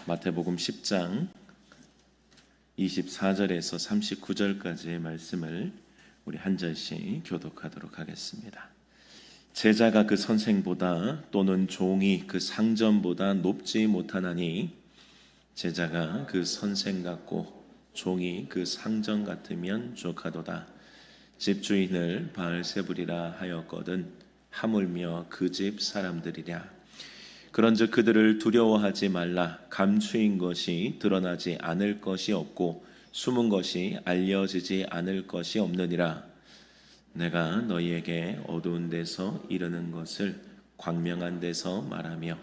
마태복음 10장 24절에서 39절까지의 말씀을 우리 한 절씩 교독하도록 하겠습니다. 제자가 그 선생보다 또는 종이 그 상전보다 높지 못하나니 제자가 그 선생 같고 종이 그 상전 같으면 좋하도다. 집주인을 바알세불이라 하였거든 하물며 그 집 사람들이랴. 그런즉 그들을 두려워하지 말라. 감추인 것이 드러나지 않을 것이 없고 숨은 것이 알려지지 않을 것이 없느니라. 내가 너희에게 어두운 데서 이르는 것을 광명한 데서 말하며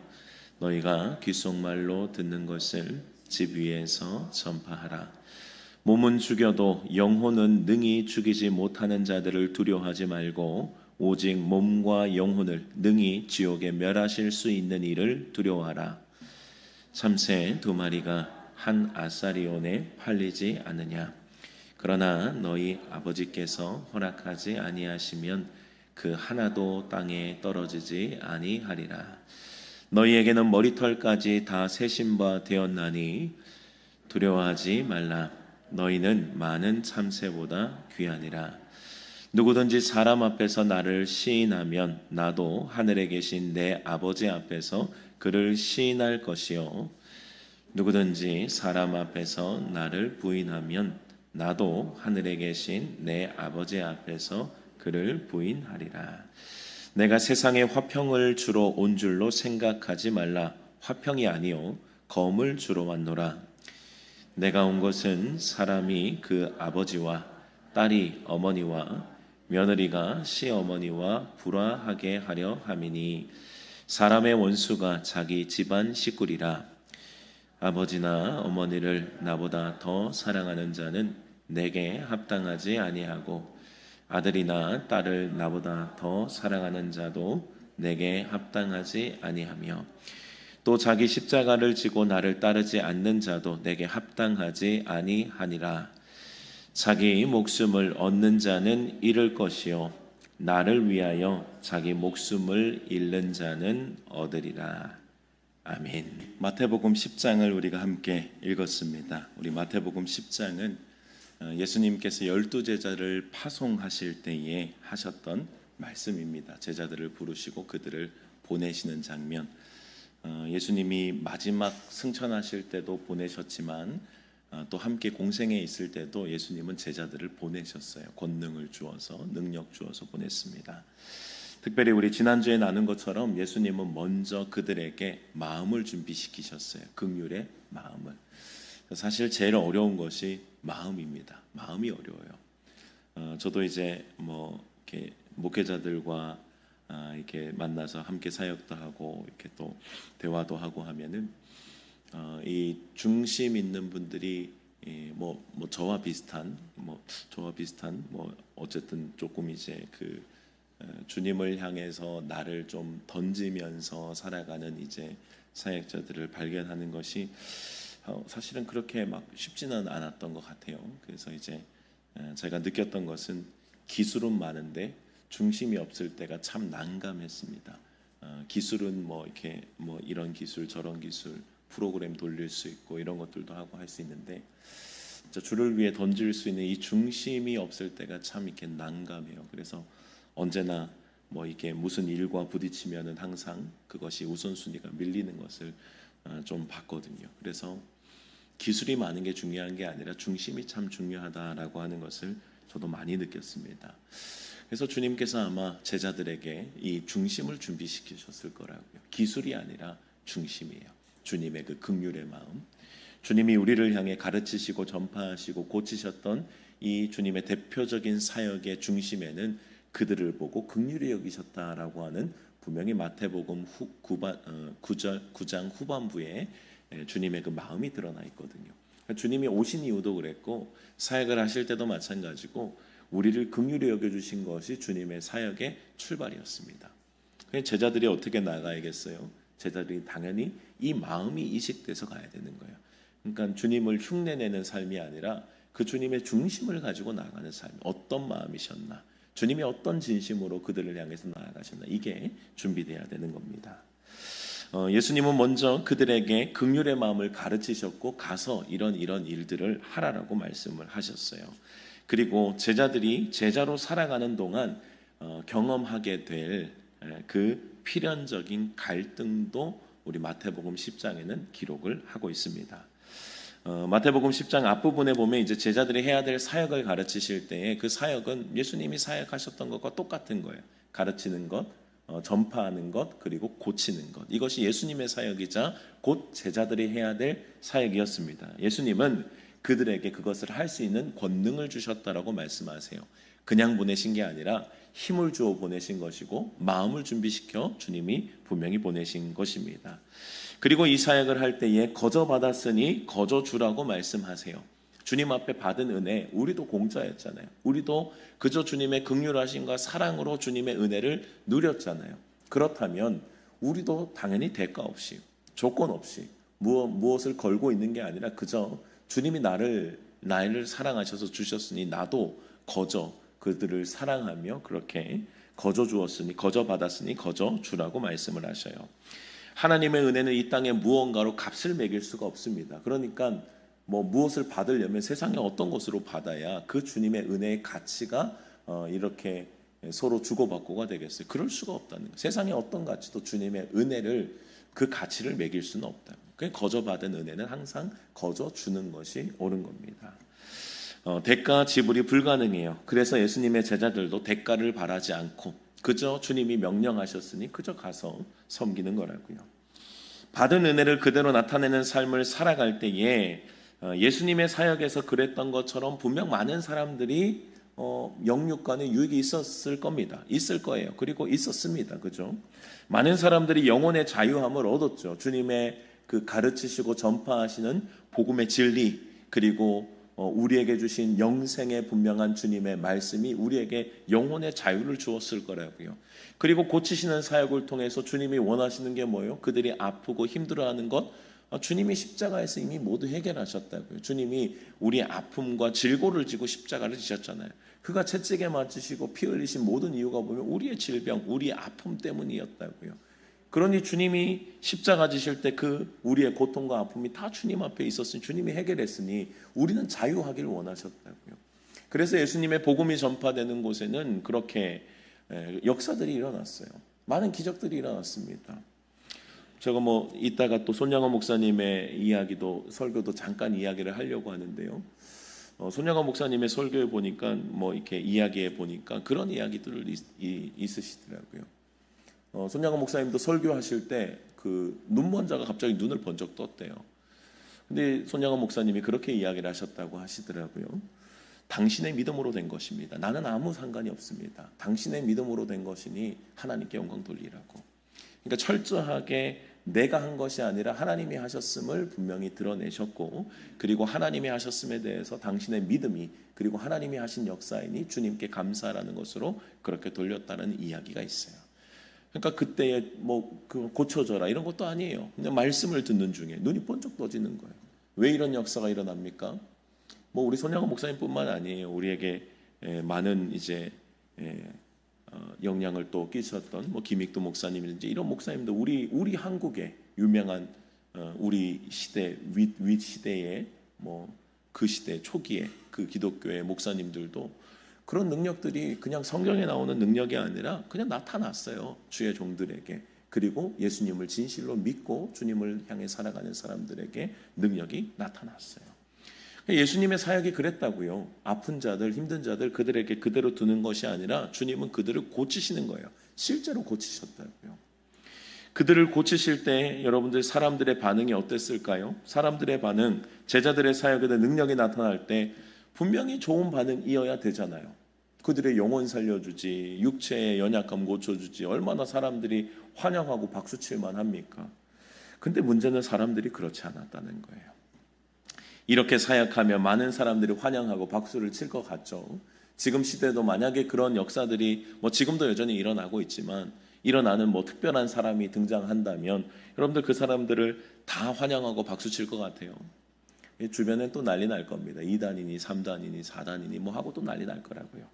너희가 귓속말로 듣는 것을 집 위에서 전파하라. 몸은 죽여도 영혼은 능히 죽이지 못하는 자들을 두려워하지 말고 오직 몸과 영혼을 능히 지옥에 멸하실 수 있는 이를 두려워하라. 참새 2마리가 한 아사리온에 팔리지 않느냐. 그러나 너희 아버지께서 허락하지 아니하시면 그 하나도 땅에 떨어지지 아니하리라. 너희에게는 머리털까지 다 세신 바 되었나니 두려워하지 말라. 너희는 많은 참새보다 귀하니라. 누구든지 사람 앞에서 나를 시인하면 나도 하늘에 계신 내 아버지 앞에서 그를 시인할 것이요 누구든지 사람 앞에서 나를 부인하면 나도 하늘에 계신 내 아버지 앞에서 그를 부인하리라. 내가 세상에 화평을 주러 온 줄로 생각하지 말라. 화평이 아니요 검을 주러 왔노라. 내가 온 것은 사람이 그 아버지와 딸이 어머니와 며느리가 시어머니와 불화하게 하려 함이니 사람의 원수가 자기 집안 식구리라. 아버지나 어머니를 나보다 더 사랑하는 자는 내게 합당하지 아니하고 아들이나 딸을 나보다 더 사랑하는 자도 내게 합당하지 아니하며 또 자기 십자가를 지고 나를 따르지 않는 자도 내게 합당하지 아니하니라. 자기 목숨을 얻는 자는 잃을 것이요 나를 위하여 자기 목숨을 잃는 자는 얻으리라. 아멘. 마태복음 10장을 우리가 함께 읽었습니다. 우리 마태복음 10장은 예수님께서 12제자를 파송하실 때에 하셨던 말씀입니다. 제자들을 부르시고 그들을 보내시는 장면. 예수님이 마지막 승천하실 때도 보내셨지만 또 함께 공생에 있을 때도 예수님은 제자들을 보내셨어요. 권능을 주어서 능력 주어서 보냈습니다. 특별히 우리 지난주에 나눈 것처럼 예수님은 먼저 그들에게 마음을 준비시키셨어요. 긍휼의 마음을. 사실 제일 어려운 것이 마음입니다. 마음이 어려워요. 저도 이제 이렇게 목회자들과 이렇게 만나서 함께 사역도 하고 이렇게 또 대화도 하고 하면은 이 중심 있는 분들이 저와 비슷한 어쨌든 조금 이제 그 주님을 향해서 나를 좀 던지면서 살아가는 이제 사역자들을 발견하는 것이 사실은 그렇게 막 쉽지는 않았던 것 같아요. 그래서 이제 제가 느꼈던 것은 기술은 많은데 중심이 없을 때가 참 난감했습니다. 기술은 이렇게 이런 기술 저런 기술 프로그램 돌릴 수 있고 이런 것들도 하고 할 수 있는데 주를 위해 던질 수 있는 이 중심이 없을 때가 참 이렇게 난감해요. 그래서 언제나 이게 무슨 일과 부딪히면은 항상 그것이 우선순위가 밀리는 것을 좀 봤거든요. 그래서 기술이 많은 게 중요한 게 아니라 중심이 참 중요하다라고 하는 것을 저도 많이 느꼈습니다. 그래서 주님께서 아마 제자들에게 이 중심을 준비시키셨을 거라고요. 기술이 아니라 중심이에요. 주님의 그 긍휼의 마음, 주님이 우리를 향해 가르치시고 전파하시고 고치셨던 이 주님의 대표적인 사역의 중심에는 그들을 보고 긍휼히 여기셨다라고 하는 분명히 마태복음 9장 후반부에 주님의 그 마음이 드러나 있거든요. 주님이 오신 이유도 그랬고 사역을 하실 때도 마찬가지고 우리를 긍휼히 여겨주신 것이 주님의 사역의 출발이었습니다. 제자들이 어떻게 나가야겠어요? 제자들이 당연히 이 마음이 이식돼서 가야 되는 거예요. 그러니까 주님을 흉내내는 삶이 아니라 그 주님의 중심을 가지고 나가는 삶. 어떤 마음이셨나? 주님이 어떤 진심으로 그들을 향해서 나아가셨나? 이게 준비돼야 되는 겁니다. 예수님은 먼저 그들에게 긍휼의 마음을 가르치셨고 가서 이런 일들을 하라라고 말씀을 하셨어요. 그리고 제자들이 제자로 살아가는 동안 경험하게 될 그 필연적인 갈등도 우리 마태복음 10장에는 기록을 하고 있습니다. 마태복음 10장 앞부분에 보면 이제 제자들이 해야 될 사역을 가르치실 때에 그 사역은 예수님이 사역하셨던 것과 똑같은 거예요. 가르치는 것, 전파하는 것, 그리고 고치는 것. 이것이 예수님의 사역이자 곧 제자들이 해야 될 사역이었습니다. 예수님은 그들에게 그것을 할 수 있는 권능을 주셨다라고 말씀하세요. 그냥 보내신 게 아니라 힘을 주어 보내신 것이고 마음을 준비시켜 주님이 분명히 보내신 것입니다. 그리고 이 사역을 할 때에 거저 받았으니 거저 주라고 말씀하세요. 주님 앞에 받은 은혜, 우리도 공짜였잖아요. 우리도 그저 주님의 긍휼하심과 사랑으로 주님의 은혜를 누렸잖아요. 그렇다면 우리도 당연히 대가 없이, 조건 없이 무엇을 걸고 있는 게 아니라 그저 주님이 나를 사랑하셔서 주셨으니 나도 거저 그들을 사랑하며 그렇게 거저 주었으니 거저 받았으니 거저 주라고 말씀을 하셔요. 하나님의 은혜는 이 땅에 무언가로 값을 매길 수가 없습니다. 그러니까 무엇을 받으려면 세상에 어떤 것으로 받아야 그 주님의 은혜의 가치가 이렇게 서로 주고받고가 되겠어요. 그럴 수가 없다는 거예요. 세상에 어떤 가치도 주님의 은혜를 그 가치를 매길 수는 없다. 거저 받은 은혜는 항상 거저 주는 것이 옳은 겁니다. 대가 지불이 불가능해요. 그래서 예수님의 제자들도 대가를 바라지 않고 그저 주님이 명령하셨으니 그저 가서 섬기는 거라고요. 받은 은혜를 그대로 나타내는 삶을 살아갈 때에 예수님의 사역에서 그랬던 것처럼 분명 많은 사람들이 영육간에 유익이 있었을 겁니다. 있을 거예요. 그리고 있었습니다. 그죠? 많은 사람들이 영혼의 자유함을 얻었죠. 주님의 그 가르치시고 전파하시는 복음의 진리, 그리고 우리에게 주신 영생의 분명한 주님의 말씀이 우리에게 영혼의 자유를 주었을 거라고요. 그리고 고치시는 사역을 통해서 주님이 원하시는 게 뭐예요? 그들이 아프고 힘들어하는 것, 주님이 십자가에서 이미 모두 해결하셨다고요. 주님이 우리의 아픔과 질고를 지고 십자가를 지셨잖아요. 그가 채찍에 맞으시고 피 흘리신 모든 이유가 보면 우리의 질병, 우리의 아픔 때문이었다고요. 그러니 주님이 십자가 지실 때 그 우리의 고통과 아픔이 다 주님 앞에 있었으니 주님이 해결했으니 우리는 자유하기를 원하셨다고요. 그래서 예수님의 복음이 전파되는 곳에는 그렇게 역사들이 일어났어요. 많은 기적들이 일어났습니다. 제가 이따가 또 손양원 목사님의 이야기도 설교도 잠깐 이야기를 하려고 하는데요. 손양원 목사님의 설교에 보니까 이렇게 이야기해 보니까 그런 이야기들을 있으시더라고요. 손양원 목사님도 설교하실 때 그 눈먼자가 갑자기 눈을 번쩍 떴대요. 근데 손양원 목사님이 그렇게 이야기를 하셨다고 하시더라고요. 당신의 믿음으로 된 것입니다. 나는 아무 상관이 없습니다. 당신의 믿음으로 된 것이니 하나님께 영광 돌리라고. 그러니까 철저하게 내가 한 것이 아니라 하나님이 하셨음을 분명히 드러내셨고, 그리고 하나님이 하셨음에 대해서 당신의 믿음이, 그리고 하나님이 하신 역사이니 주님께 감사라는 것으로 그렇게 돌렸다는 이야기가 있어요. 그러니까 그때에 고쳐져라 이런 것도 아니에요. 그냥 말씀을 듣는 중에 눈이 번쩍 떠지는 거예요. 왜 이런 역사가 일어납니까? 우리 손양원 목사님뿐만 아니에요. 우리에게 많은 이제 영향을 또 끼쳤던 김익도 목사님이든지 이런 목사님도 우리 한국의 유명한 우리 시대 윗 시대의 그 시대 초기에 그 기독교의 목사님들도 그런 능력들이 그냥 성경에 나오는 능력이 아니라 그냥 나타났어요. 주의 종들에게. 그리고 예수님을 진실로 믿고 주님을 향해 살아가는 사람들에게 능력이 나타났어요. 예수님의 사역이 그랬다고요. 아픈 자들, 힘든 자들 그들에게 그대로 두는 것이 아니라 주님은 그들을 고치시는 거예요. 실제로 고치셨다고요. 그들을 고치실 때 여러분들 사람들의 반응이 어땠을까요? 사람들의 반응, 제자들의 사역에 대한 능력이 나타날 때 분명히 좋은 반응이어야 되잖아요. 그들의 영혼 살려주지, 육체의 연약함 고쳐주지, 얼마나 사람들이 환영하고 박수칠만 합니까? 근데 문제는 사람들이 그렇지 않았다는 거예요. 이렇게 사역하면 많은 사람들이 환영하고 박수를 칠 것 같죠. 지금 시대도 만약에 그런 역사들이 지금도 여전히 일어나고 있지만 일어나는 특별한 사람이 등장한다면 여러분들 그 사람들을 다 환영하고 박수 칠 것 같아요. 주변엔 또 난리 날 겁니다. 2단이니 3단이니 4단이니 하고 또 난리 날 거라고요.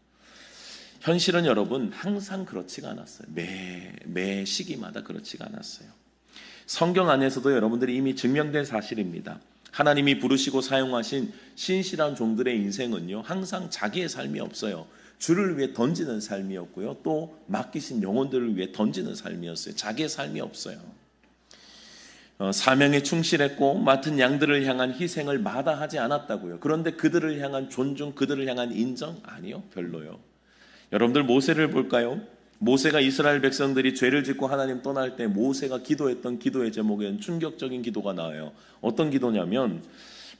현실은 여러분 항상 그렇지가 않았어요. 매 시기마다 그렇지가 않았어요. 성경 안에서도 여러분들이 이미 증명된 사실입니다. 하나님이 부르시고 사용하신 신실한 종들의 인생은요, 항상 자기의 삶이 없어요. 주를 위해 던지는 삶이었고요, 또 맡기신 영혼들을 위해 던지는 삶이었어요. 자기의 삶이 없어요. 사명에 충실했고 맡은 양들을 향한 희생을 마다하지 않았다고요. 그런데 그들을 향한 존중, 그들을 향한 인정? 아니요, 별로요. 여러분들 모세를 볼까요? 모세가 이스라엘 백성들이 죄를 짓고 하나님 떠날 때 모세가 기도했던 기도의 제목에는 충격적인 기도가 나와요. 어떤 기도냐면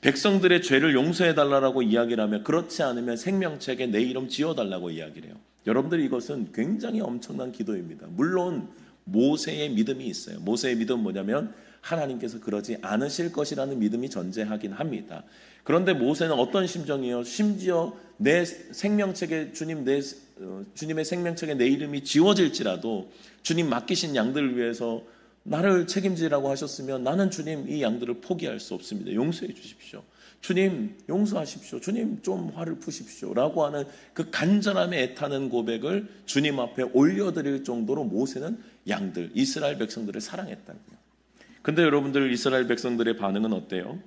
백성들의 죄를 용서해달라고 이야기를 하며 그렇지 않으면 생명책에 내 이름 지어달라고 이야기를 해요. 여러분들 이것은 굉장히 엄청난 기도입니다. 물론 모세의 믿음이 있어요. 모세의 믿음은 뭐냐면 하나님께서 그러지 않으실 것이라는 믿음이 전제하긴 합니다. 그런데 모세는 어떤 심정이에요? 심지어 내 생명책에 주님의 생명책에 내 이름이 지워질지라도 주님 맡기신 양들을 위해서 나를 책임지라고 하셨으면 나는 주님 이 양들을 포기할 수 없습니다. 용서해 주십시오. 주님 용서하십시오. 주님 좀 화를 푸십시오. 라고 하는 그 간절함에 애타는 고백을 주님 앞에 올려드릴 정도로 모세는 양들, 이스라엘 백성들을 사랑했다고요. 근데 여러분들 이스라엘 백성들의 반응은 어때요?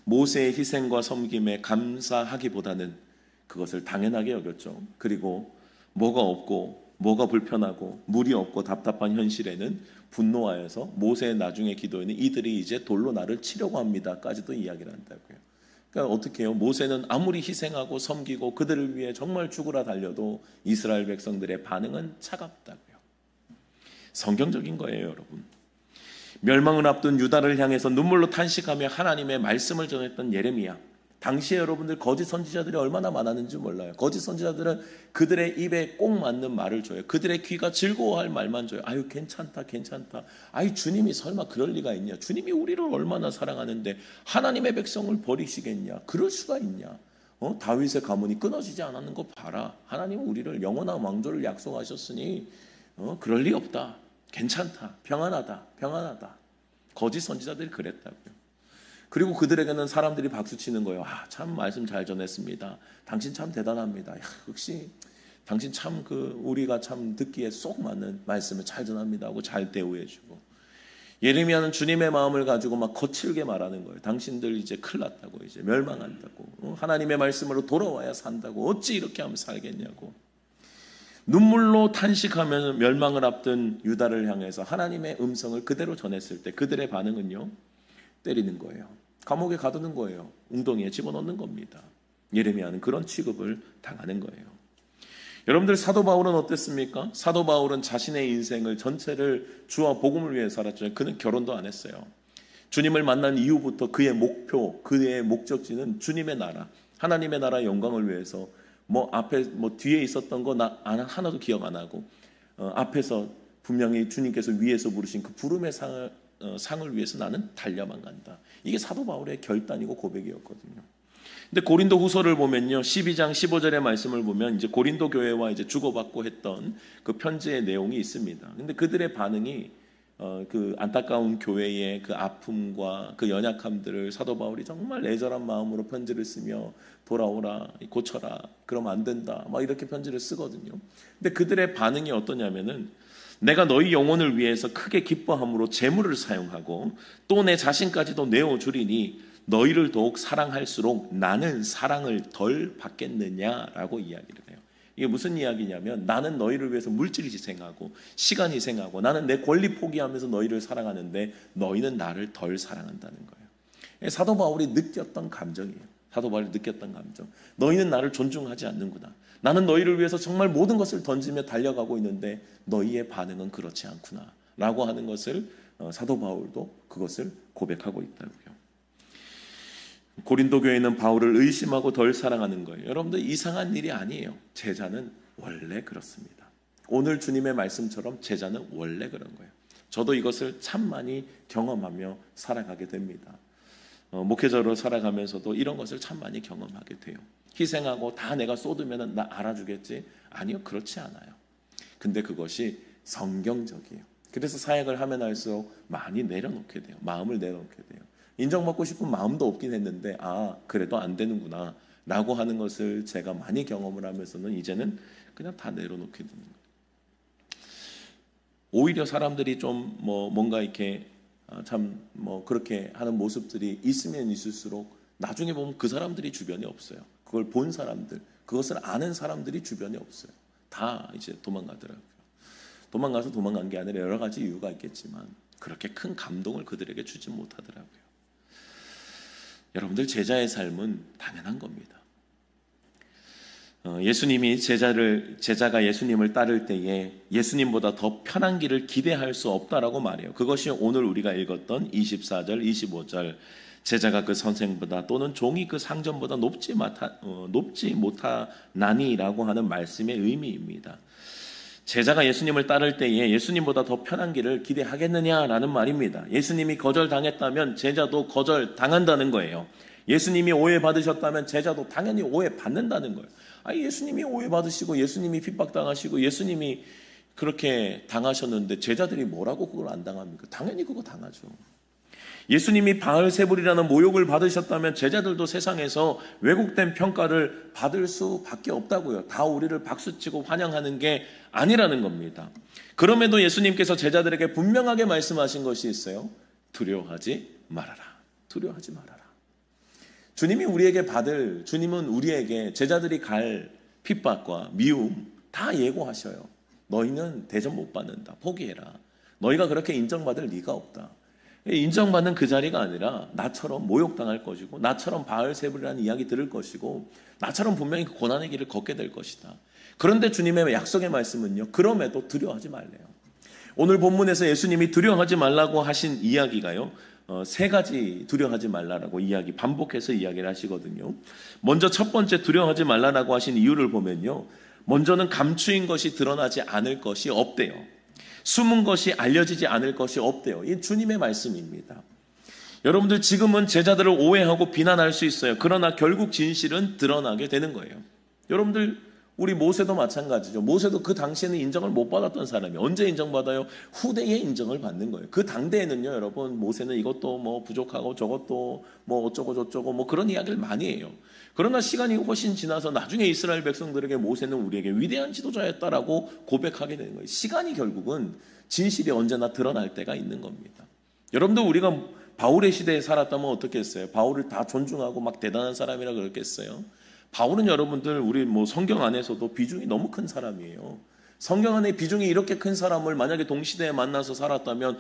모세의 희생과 섬김에 감사하기보다는 그것을 당연하게 여겼죠. 그리고 뭐가 없고 뭐가 불편하고 물이 없고 답답한 현실에는 분노하여서 모세의 나중에 기도에는 이들이 이제 돌로 나를 치려고 합니다까지도 이야기를 한다고요. 그러니까 어떻게 해요? 모세는 아무리 희생하고 섬기고 그들을 위해 정말 죽으라 달려도 이스라엘 백성들의 반응은 차갑다고요. 성경적인 거예요, 여러분. 멸망을 앞둔 유다를 향해서 눈물로 탄식하며 하나님의 말씀을 전했던 예레미야. 당시에 여러분들 거짓 선지자들이 얼마나 많았는지 몰라요. 거짓 선지자들은 그들의 입에 꼭 맞는 말을 줘요. 그들의 귀가 즐거워할 말만 줘요. 아유 괜찮다 괜찮다. 아유 주님이 설마 그럴 리가 있냐. 주님이 우리를 얼마나 사랑하는데 하나님의 백성을 버리시겠냐. 그럴 수가 있냐. 다윗의 가문이 끊어지지 않았는 거 봐라. 하나님은 우리를 영원한 왕조를 약속하셨으니 그럴 리 없다. 괜찮다. 평안하다. 평안하다. 거짓 선지자들이 그랬다고요. 그리고 그들에게는 사람들이 박수치는 거예요. 참 말씀 잘 전했습니다. 당신 참 대단합니다. 역시 당신 참 우리가 참 듣기에 쏙 맞는 말씀을 잘 전합니다 하고 잘 대우해주고, 예레미야는 주님의 마음을 가지고 막 거칠게 말하는 거예요. 당신들 이제 큰일 났다고, 이제 멸망한다고, 하나님의 말씀으로 돌아와야 산다고, 어찌 이렇게 하면 살겠냐고. 눈물로 탄식하며 멸망을 앞둔 유다를 향해서 하나님의 음성을 그대로 전했을 때 그들의 반응은요, 때리는 거예요. 감옥에 가두는 거예요. 웅덩이에 집어넣는 겁니다. 예레미야는 그런 취급을 당하는 거예요. 여러분들 사도 바울은 어땠습니까? 사도 바울은 자신의 인생을 전체를 주와 복음을 위해 살았죠. 그는 결혼도 안 했어요. 주님을 만난 이후부터 그의 목표, 그의 목적지는 주님의 나라, 하나님의 나라의 영광을 위해서 앞에 뒤에 있었던 거 나 하나도 기억 안 하고 앞에서 분명히 주님께서 위에서 부르신 그 부름의 상을 위해서 나는 달려만 간다. 이게 사도 바울의 결단이고 고백이었거든요. 근데 고린도 후서를 보면요, 12장 15절의 말씀을 보면 이제 고린도 교회와 이제 주고받고 했던 그 편지의 내용이 있습니다. 근데 그들의 반응이 그 안타까운 교회의 그 아픔과 그 연약함들을 사도 바울이 정말 애절한 마음으로 편지를 쓰며 돌아오라, 고쳐라, 그러면 안 된다, 막 이렇게 편지를 쓰거든요. 근데 그들의 반응이 어떠냐면은 내가 너희 영혼을 위해서 크게 기뻐함으로 재물을 사용하고 또 내 자신까지도 내어주리니 너희를 더욱 사랑할수록 나는 사랑을 덜 받겠느냐라고 이야기를 해요. 이게 무슨 이야기냐면 나는 너희를 위해서 물질 희생하고 시간 희생하고 나는 내 권리 포기하면서 너희를 사랑하는데 너희는 나를 덜 사랑한다는 거예요. 사도 바울이 느꼈던 감정이에요. 사도 바울이 느꼈던 감정. 너희는 나를 존중하지 않는구나. 나는 너희를 위해서 정말 모든 것을 던지며 달려가고 있는데 너희의 반응은 그렇지 않구나 라고 하는 것을 사도 바울도 그것을 고백하고 있다고요. 고린도 교회는 바울을 의심하고 덜 사랑하는 거예요. 여러분들 이상한 일이 아니에요. 제자는 원래 그렇습니다. 오늘 주님의 말씀처럼 제자는 원래 그런 거예요. 저도 이것을 참 많이 경험하며 살아가게 됩니다. 목회자로 살아가면서도 이런 것을 참 많이 경험하게 돼요. 희생하고 다 내가 쏟으면 나 알아주겠지? 아니요, 그렇지 않아요. 근데 그것이 성경적이에요. 그래서 사역을 하면 할수록 많이 내려놓게 돼요. 마음을 내려놓게 돼요. 인정받고 싶은 마음도 없긴 했는데 그래도 안 되는구나 라고 하는 것을 제가 많이 경험을 하면서는 이제는 그냥 다 내려놓게 되는 거예요. 오히려 사람들이 좀 뭔가 이렇게 참 뭐 그렇게 하는 모습들이 있으면 있을수록 나중에 보면 그 사람들이 주변에 없어요. 그걸 본 사람들, 그것을 아는 사람들이 주변에 없어요. 다 이제 도망가더라고요. 도망간 게 아니라 여러 가지 이유가 있겠지만 그렇게 큰 감동을 그들에게 주지 못하더라고요. 여러분들, 제자의 삶은 당연한 겁니다. 제자가 예수님을 따를 때에 예수님보다 더 편한 길을 기대할 수 없다라고 말해요. 그것이 오늘 우리가 읽었던 24절, 25절, 제자가 그 선생보다 또는 종이 그 상전보다 높지 못하나니라고 하는 말씀의 의미입니다. 제자가 예수님을 따를 때에 예수님보다 더 편한 길을 기대하겠느냐라는 말입니다. 예수님이 거절당했다면 제자도 거절당한다는 거예요. 예수님이 오해받으셨다면 제자도 당연히 오해받는다는 거예요. 예수님이 오해받으시고 예수님이 핍박당하시고 예수님이 그렇게 당하셨는데 제자들이 뭐라고 그걸 안 당합니까? 당연히 그거 당하죠. 예수님이 바알세불이라는 모욕을 받으셨다면 제자들도 세상에서 왜곡된 평가를 받을 수밖에 없다고요. 다 우리를 박수치고 환영하는 게 아니라는 겁니다. 그럼에도 예수님께서 제자들에게 분명하게 말씀하신 것이 있어요. 두려워하지 말아라. 두려워하지 말아라. 주님은 우리에게 제자들이 갈 핍박과 미움 다 예고하셔요. 너희는 대접 못 받는다. 포기해라. 너희가 그렇게 인정받을 리가 없다. 인정받는 그 자리가 아니라 나처럼 모욕당할 것이고 나처럼 바알세불이라는 이야기 들을 것이고 나처럼 분명히 그 고난의 길을 걷게 될 것이다. 그런데 주님의 약속의 말씀은요, 그럼에도 두려워하지 말래요. 오늘 본문에서 예수님이 두려워하지 말라고 하신 이야기가요, 세 가지 두려워하지 말라라고 반복해서 이야기를 하시거든요. 먼저 첫 번째 두려워하지 말라라고 하신 이유를 보면요, 먼저는 감추인 것이 드러나지 않을 것이 없대요. 숨은 것이 알려지지 않을 것이 없대요. 이 주님의 말씀입니다. 여러분들, 지금은 제자들을 오해하고 비난할 수 있어요. 그러나 결국 진실은 드러나게 되는 거예요. 여러분들, 우리 모세도 마찬가지죠. 모세도 그 당시에는 인정을 못 받았던 사람이 언제 인정받아요? 후대에 인정을 받는 거예요. 그 당대에는요, 여러분, 모세는 이것도 뭐 부족하고 저것도 뭐 어쩌고 저쩌고 뭐 그런 이야기를 많이 해요. 그러나 시간이 훨씬 지나서 나중에 이스라엘 백성들에게 모세는 우리에게 위대한 지도자였다라고 고백하게 되는 거예요. 시간이 결국은 진실이 언제나 드러날 때가 있는 겁니다. 여러분들, 우리가 바울의 시대에 살았다면 어떻게 했어요? 바울을 다 존중하고 막 대단한 사람이라 그랬겠어요? 바울은 여러분들, 우리 성경 안에서도 비중이 너무 큰 사람이에요. 성경 안에 비중이 이렇게 큰 사람을 만약에 동시대에 만나서 살았다면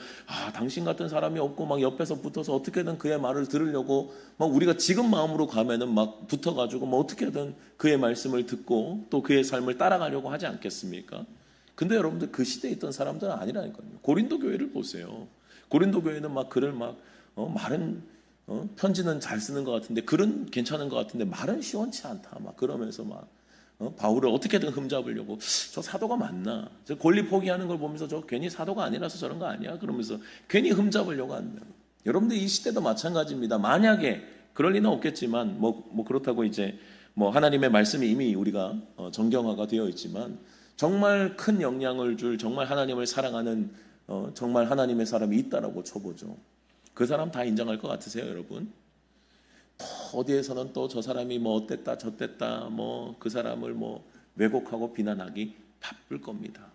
당신 같은 사람이 없고 막 옆에서 붙어서 어떻게든 그의 말을 들으려고 막 우리가 지금 마음으로 가면은 막 붙어가지고 뭐 어떻게든 그의 말씀을 듣고 또 그의 삶을 따라가려고 하지 않겠습니까? 근데 여러분들, 그 시대에 있던 사람들은 아니라니까요. 고린도 교회를 보세요. 고린도 교회는 막 글을 말은 편지는 잘 쓰는 것 같은데 글은 괜찮은 것 같은데 말은 시원치 않다 막 그러면서 바울을 어떻게든 흠잡으려고, 저 사도가 맞나? 저 권리 포기하는 걸 보면서 저 괜히 사도가 아니라서 저런 거 아니야? 그러면서 괜히 흠잡으려고 한다. 여러분들, 이 시대도 마찬가지입니다. 만약에 그럴 리는 없겠지만 뭐 그렇다고 이제 하나님의 말씀이 이미 우리가 정경화가 되어 있지만 정말 큰 영향을 줄, 정말 하나님을 사랑하는 정말 하나님의 사람이 있다라고 쳐보죠. 그 사람 다 인정할 것 같으세요, 여러분? 어디에서는 또 저 사람이 뭐 어땠다 저땠다 그 사람을 왜곡하고 비난하기 바쁠 겁니다.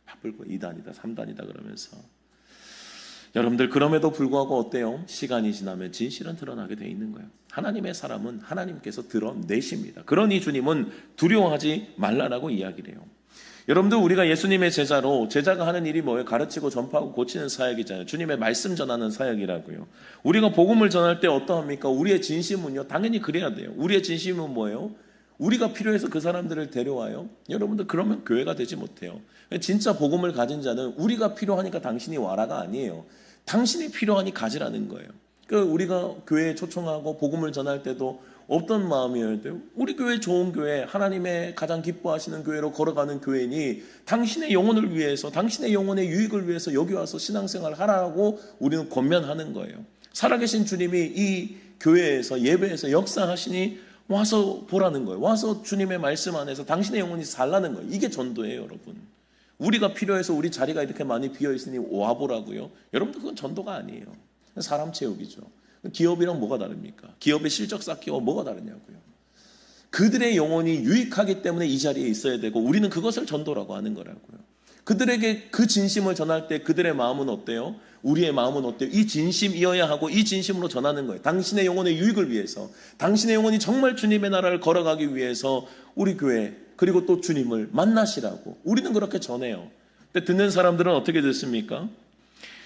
바쁠 거. 2단이다 3단이다 그러면서. 여러분들, 그럼에도 불구하고 어때요? 시간이 지나면 진실은 드러나게 돼 있는 거예요. 하나님의 사람은 하나님께서 드러내십니다. 그러니 주님은 두려워하지 말라라고 이야기를 해요. 여러분들, 우리가 예수님의 제자가 하는 일이 뭐예요? 가르치고 전파하고 고치는 사역이잖아요. 주님의 말씀 전하는 사역이라고요. 우리가 복음을 전할 때 어떠합니까? 우리의 진심은요, 당연히 그래야 돼요. 우리의 진심은 뭐예요? 우리가 필요해서 그 사람들을 데려와요. 여러분들, 그러면 교회가 되지 못해요. 진짜 복음을 가진 자는 우리가 필요하니까 당신이 와라가 아니에요. 당신이 필요하니 가지라는 거예요. 우리가 교회에 초청하고 복음을 전할 때도 어떤 마음이어야 돼요? 우리 교회 좋은 교회, 하나님의 가장 기뻐하시는 교회로 걸어가는 교회니 당신의 영혼을 위해서, 당신의 영혼의 유익을 위해서 여기 와서 신앙생활을 하라고 우리는 권면하는 거예요. 살아계신 주님이 이 교회에서 예배에서 역사하시니 와서 보라는 거예요. 와서 주님의 말씀 안에서 당신의 영혼이 살라는 거예요. 이게 전도예요, 여러분. 우리가 필요해서 우리 자리가 이렇게 많이 비어있으니 와보라고요. 여러분들, 그건 전도가 아니에요. 사람 채우기죠. 기업이랑 뭐가 다릅니까? 기업의 실적 쌓기와 뭐가 다르냐고요. 그들의 영혼이 유익하기 때문에 이 자리에 있어야 되고 우리는 그것을 전도라고 하는 거라고요. 그들에게 그 진심을 전할 때 그들의 마음은 어때요? 우리의 마음은 어때요? 이 진심이어야 하고 이 진심으로 전하는 거예요. 당신의 영혼의 유익을 위해서, 당신의 영혼이 정말 주님의 나라를 걸어가기 위해서 우리 교회 그리고 또 주님을 만나시라고 우리는 그렇게 전해요. 근데 듣는 사람들은 어떻게 듣습니까?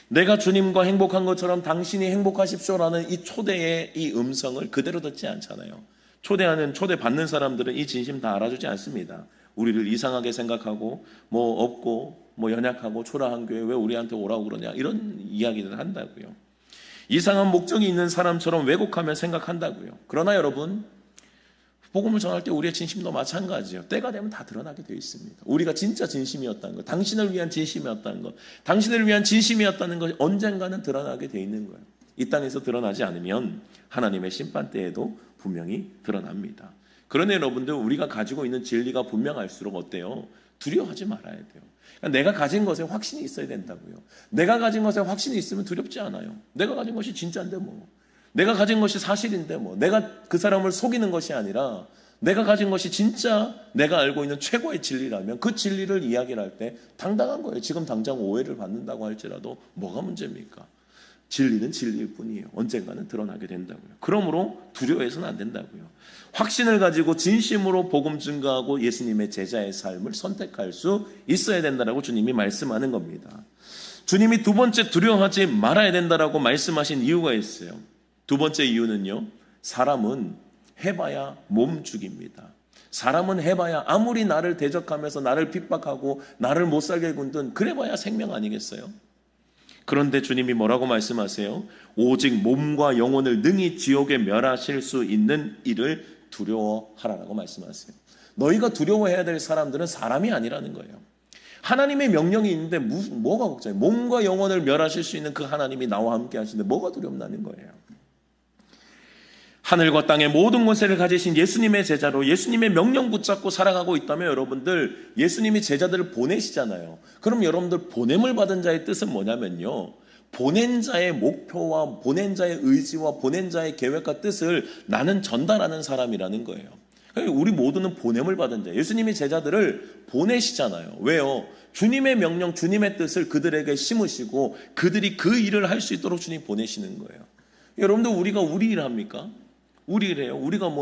내가 주님과 행복한 것처럼 당신이 행복하십시오라는 이 초대의 이 음성을 그대로 듣지 않잖아요. 초대 받는 사람들은 이 진심 다 알아주지 않습니다. 우리를 이상하게 생각하고 뭐 없고 뭐 연약하고 초라한 교회 왜 우리한테 오라고 그러냐 이런 이야기를 한다고요. 이상한 목적이 있는 사람처럼 왜곡하며 생각한다고요. 그러나 여러분, 복음을 전할 때 우리의 진심도 마찬가지예요. 때가 되면 다 드러나게 되어 있습니다. 우리가 진짜 진심이었다는 것, 당신을 위한 진심이었다는 것, 당신을 위한 진심이었다는 것이 언젠가는 드러나게 되어 있는 거예요. 이 땅에서 드러나지 않으면 하나님의 심판 때에도 분명히 드러납니다. 그러나 여러분들, 우리가 가지고 있는 진리가 분명할수록 어때요? 두려워하지 말아야 돼요. 그러니까 내가 가진 것에 확신이 있어야 된다고요. 내가 가진 것에 확신이 있으면 두렵지 않아요. 내가 가진 것이 진짜인데 뭐, 내가 가진 것이 사실인데 뭐, 내가 그 사람을 속이는 것이 아니라 내가 가진 것이 진짜 내가 알고 있는 최고의 진리라면 그 진리를 이야기를 할 때 당당한 거예요. 지금 당장 오해를 받는다고 할지라도 뭐가 문제입니까? 진리는 진리일 뿐이에요. 언젠가는 드러나게 된다고요. 그러므로 두려워해서는 안 된다고요. 확신을 가지고 진심으로 복음 증거하고 예수님의 제자의 삶을 선택할 수 있어야 된다라고 주님이 말씀하는 겁니다. 주님이 두 번째 두려워하지 말아야 된다라고 말씀하신 이유가 있어요. 두 번째 이유는요, 사람은 해봐야 몸 죽입니다. 사람은 해봐야 아무리 나를 대적하면서 나를 핍박하고 나를 못 살게 군든 그래봐야 생명 아니겠어요? 그런데 주님이 뭐라고 말씀하세요? 오직 몸과 영혼을 능히 지옥에 멸하실 수 있는 이를 두려워하라고 말씀하세요. 너희가 두려워해야 될 사람들은 사람이 아니라는 거예요. 하나님의 명령이 있는데 뭐가 걱정해요? 몸과 영혼을 멸하실 수 있는 그 하나님이 나와 함께 하시는데 뭐가 두렵나는 거예요. 하늘과 땅의 모든 권세를 가지신 예수님의 제자로 예수님의 명령 붙잡고 살아가고 있다면 여러분들, 예수님이 제자들을 보내시잖아요. 그럼 여러분들 보냄을 받은 자의 뜻은 뭐냐면요, 보낸 자의 목표와 보낸 자의 의지와 보낸 자의 계획과 뜻을 나는 전달하는 사람이라는 거예요. 우리 모두는 보냄을 받은 자, 예수님이 제자들을 보내시잖아요. 왜요? 주님의 명령, 주님의 뜻을 그들에게 심으시고 그들이 그 일을 할 수 있도록 주님이 보내시는 거예요. 여러분들, 우리가 우리 일 합니까? 우리 일해요. 우리가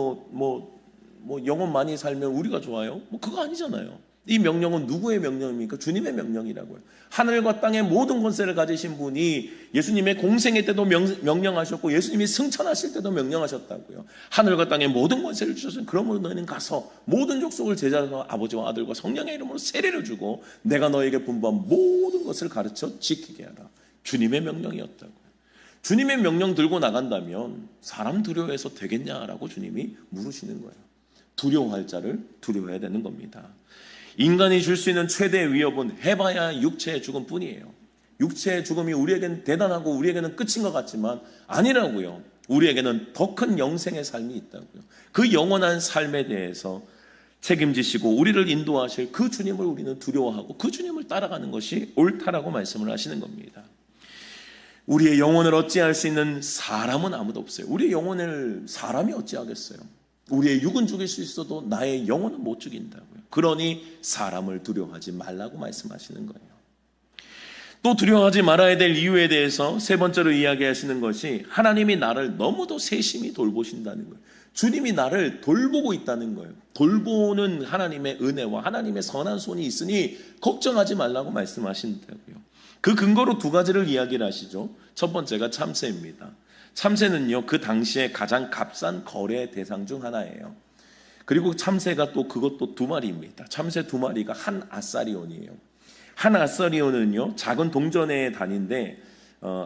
영혼 많이 살면 우리가 좋아요? 그거 아니잖아요. 이 명령은 누구의 명령입니까? 주님의 명령이라고요. 하늘과 땅의 모든 권세를 가지신 분이 예수님의 공생애 때도 명령하셨고 예수님이 승천하실 때도 명령하셨다고요. 하늘과 땅의 모든 권세를 주셨으니 그러므로 너희는 가서 모든 족속을 제자로 아버지와 아들과 성령의 이름으로 세례를 주고 내가 너에게 분부한 모든 것을 가르쳐 지키게 하라. 주님의 명령이었다고요. 주님의 명령 들고 나간다면 사람 두려워해서 되겠냐라고 주님이 물으시는 거예요. 두려워할 자를 두려워해야 되는 겁니다. 인간이 줄 수 있는 최대의 위협은 해봐야 육체의 죽음 뿐이에요. 육체의 죽음이 우리에게는 대단하고 우리에게는 끝인 것 같지만 아니라고요. 우리에게는 더 큰 영생의 삶이 있다고요. 그 영원한 삶에 대해서 책임지시고 우리를 인도하실 그 주님을 우리는 두려워하고 그 주님을 따라가는 것이 옳다라고 말씀을 하시는 겁니다. 우리의 영혼을 어찌할 수 있는 사람은 아무도 없어요. 우리의 영혼을 사람이 어찌하겠어요? 우리의 육은 죽일 수 있어도 나의 영혼은 못 죽인다고요. 그러니 사람을 두려워하지 말라고 말씀하시는 거예요. 또 두려워하지 말아야 될 이유에 대해서 세 번째로 이야기하시는 것이 하나님이 나를 너무도 세심히 돌보신다는 거예요. 주님이 나를 돌보고 있다는 거예요. 돌보는 하나님의 은혜와 하나님의 선한 손이 있으니 걱정하지 말라고 말씀하신다고요. 그 근거로 두 가지를 이야기를 하시죠. 첫 번째가 참새입니다. 참새는요, 그 당시에 가장 값싼 거래 대상 중 하나예요. 그리고 참새가 또 그것도 두 마리입니다. 참새 두 마리가 한 아사리온이에요. 한 아사리온은요, 작은 동전의 단위인데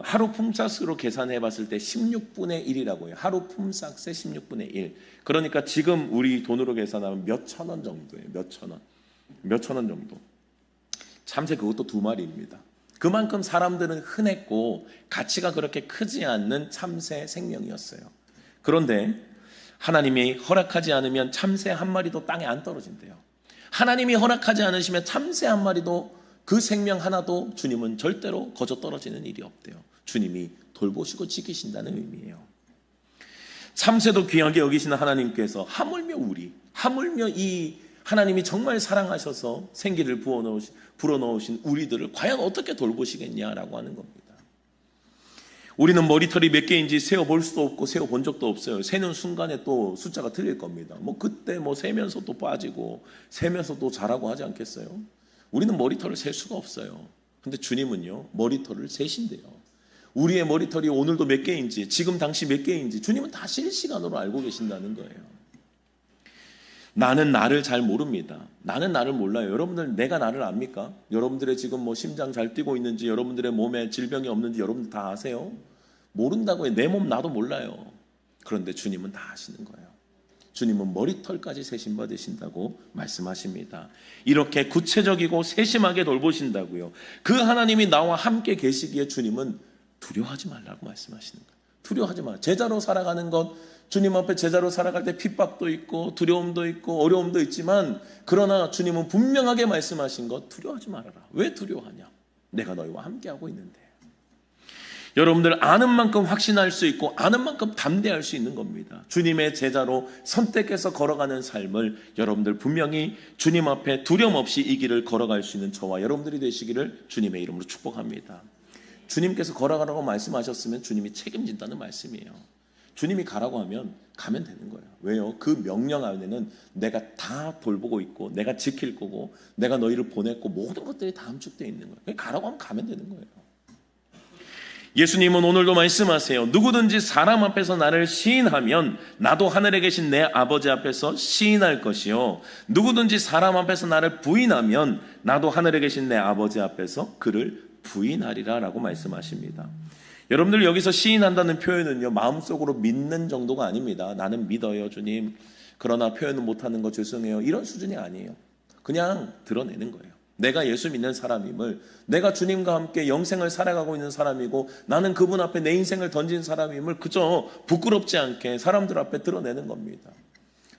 하루 품삯으로 계산해 봤을 때 16분의 1이라고 해요. 하루 품삯의 16분의 1. 그러니까 지금 우리 돈으로 계산하면 몇천 원 정도예요. 몇천 원 정도. 참새 그것도 두 마리입니다. 그만큼 사람들은 흔했고 가치가 그렇게 크지 않는 참새 생명이었어요. 그런데 하나님이 허락하지 않으면 참새 한 마리도 땅에 안 떨어진대요. 하나님이 허락하지 않으시면 참새 한 마리도, 그 생명 하나도 주님은 절대로 거저 떨어지는 일이 없대요. 주님이 돌보시고 지키신다는 의미예요. 참새도 귀하게 여기시는 하나님께서 하물며 이 하나님이 정말 사랑하셔서 생기를 불어넣으신 우리들을 과연 어떻게 돌보시겠냐라고 하는 겁니다. 우리는 머리털이 몇 개인지 세어볼 수도 없고 세어본 적도 없어요. 세는 순간에 또 숫자가 틀릴 겁니다. 그때 세면서 또 빠지고 세면서 또 자라고 하지 않겠어요? 우리는 머리털을 셀 수가 없어요. 근데 주님은요, 머리털을 세신대요. 우리의 머리털이 오늘도 몇 개인지, 지금 당시 몇 개인지 주님은 다 실시간으로 알고 계신다는 거예요. 나는 나를 잘 모릅니다. 나는 나를 몰라요. 여러분들 내가 나를 압니까? 여러분들의 지금 심장 잘 뛰고 있는지, 여러분들의 몸에 질병이 없는지 여러분들 다 아세요? 모른다고요. 내 몸 나도 몰라요. 그런데 주님은 다 아시는 거예요. 주님은 머리털까지 세심 받으신다고 말씀하십니다. 이렇게 구체적이고 세심하게 돌보신다고요. 그 하나님이 나와 함께 계시기에 주님은 두려워하지 말라고 말씀하시는 거예요. 두려워하지 마. 제자로 살아가는 것, 주님 앞에 제자로 살아갈 때 핍박도 있고 두려움도 있고 어려움도 있지만, 그러나 주님은 분명하게 말씀하신 것, 두려워하지 말아라. 왜 두려워하냐? 내가 너희와 함께하고 있는데. 여러분들 아는 만큼 확신할 수 있고 아는 만큼 담대할 수 있는 겁니다. 주님의 제자로 선택해서 걸어가는 삶을 여러분들 분명히 주님 앞에 두려움 없이 이 길을 걸어갈 수 있는 저와 여러분들이 되시기를 주님의 이름으로 축복합니다. 주님께서 걸어가라고 말씀하셨으면 주님이 책임진다는 말씀이에요. 주님이 가라고 하면 가면 되는 거예요. 왜요? 그 명령 안에는 내가 다 돌보고 있고 내가 지킬 거고 내가 너희를 보냈고 모든 것들이 다 함축되어 있는 거예요. 가라고 하면 가면 되는 거예요. 예수님은 오늘도 말씀하세요. 누구든지 사람 앞에서 나를 시인하면 나도 하늘에 계신 내 아버지 앞에서 시인할 것이요, 누구든지 사람 앞에서 나를 부인하면 나도 하늘에 계신 내 아버지 앞에서 그를 부인하리라 라고 말씀하십니다. 여러분들 여기서 시인한다는 표현은요, 마음속으로 믿는 정도가 아닙니다. 나는 믿어요 주님, 그러나 표현은 못하는 거 죄송해요, 이런 수준이 아니에요. 그냥 드러내는 거예요. 내가 예수 믿는 사람임을, 내가 주님과 함께 영생을 살아가고 있는 사람이고 나는 그분 앞에 내 인생을 던진 사람임을 그저 부끄럽지 않게 사람들 앞에 드러내는 겁니다.